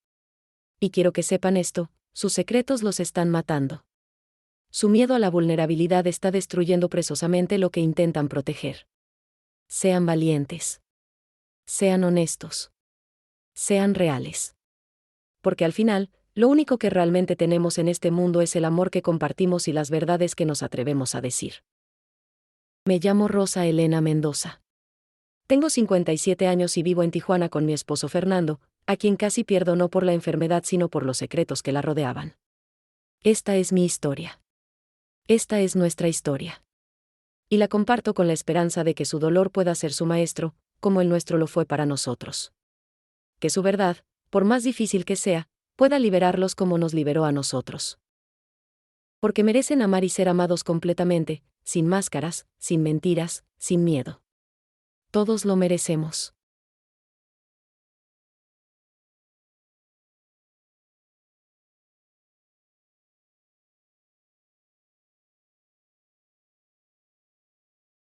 Y quiero que sepan esto, sus secretos los están matando. Su miedo a la vulnerabilidad está destruyendo precisamente lo que intentan proteger. Sean valientes. Sean honestos. Sean reales. Porque al final, lo único que realmente tenemos en este mundo es el amor que compartimos y las verdades que nos atrevemos a decir. Me llamo Rosa Elena Mendoza. Tengo 57 años y vivo en Tijuana con mi esposo Fernando, a quien casi pierdo no por la enfermedad sino por los secretos que la rodeaban. Esta es mi historia. Esta es nuestra historia. Y la comparto con la esperanza de que su dolor pueda ser su maestro, como el nuestro lo fue para nosotros. Que su verdad, por más difícil que sea, pueda liberarlos como nos liberó a nosotros. Porque merecen amar y ser amados completamente, sin máscaras, sin mentiras, sin miedo. Todos lo merecemos.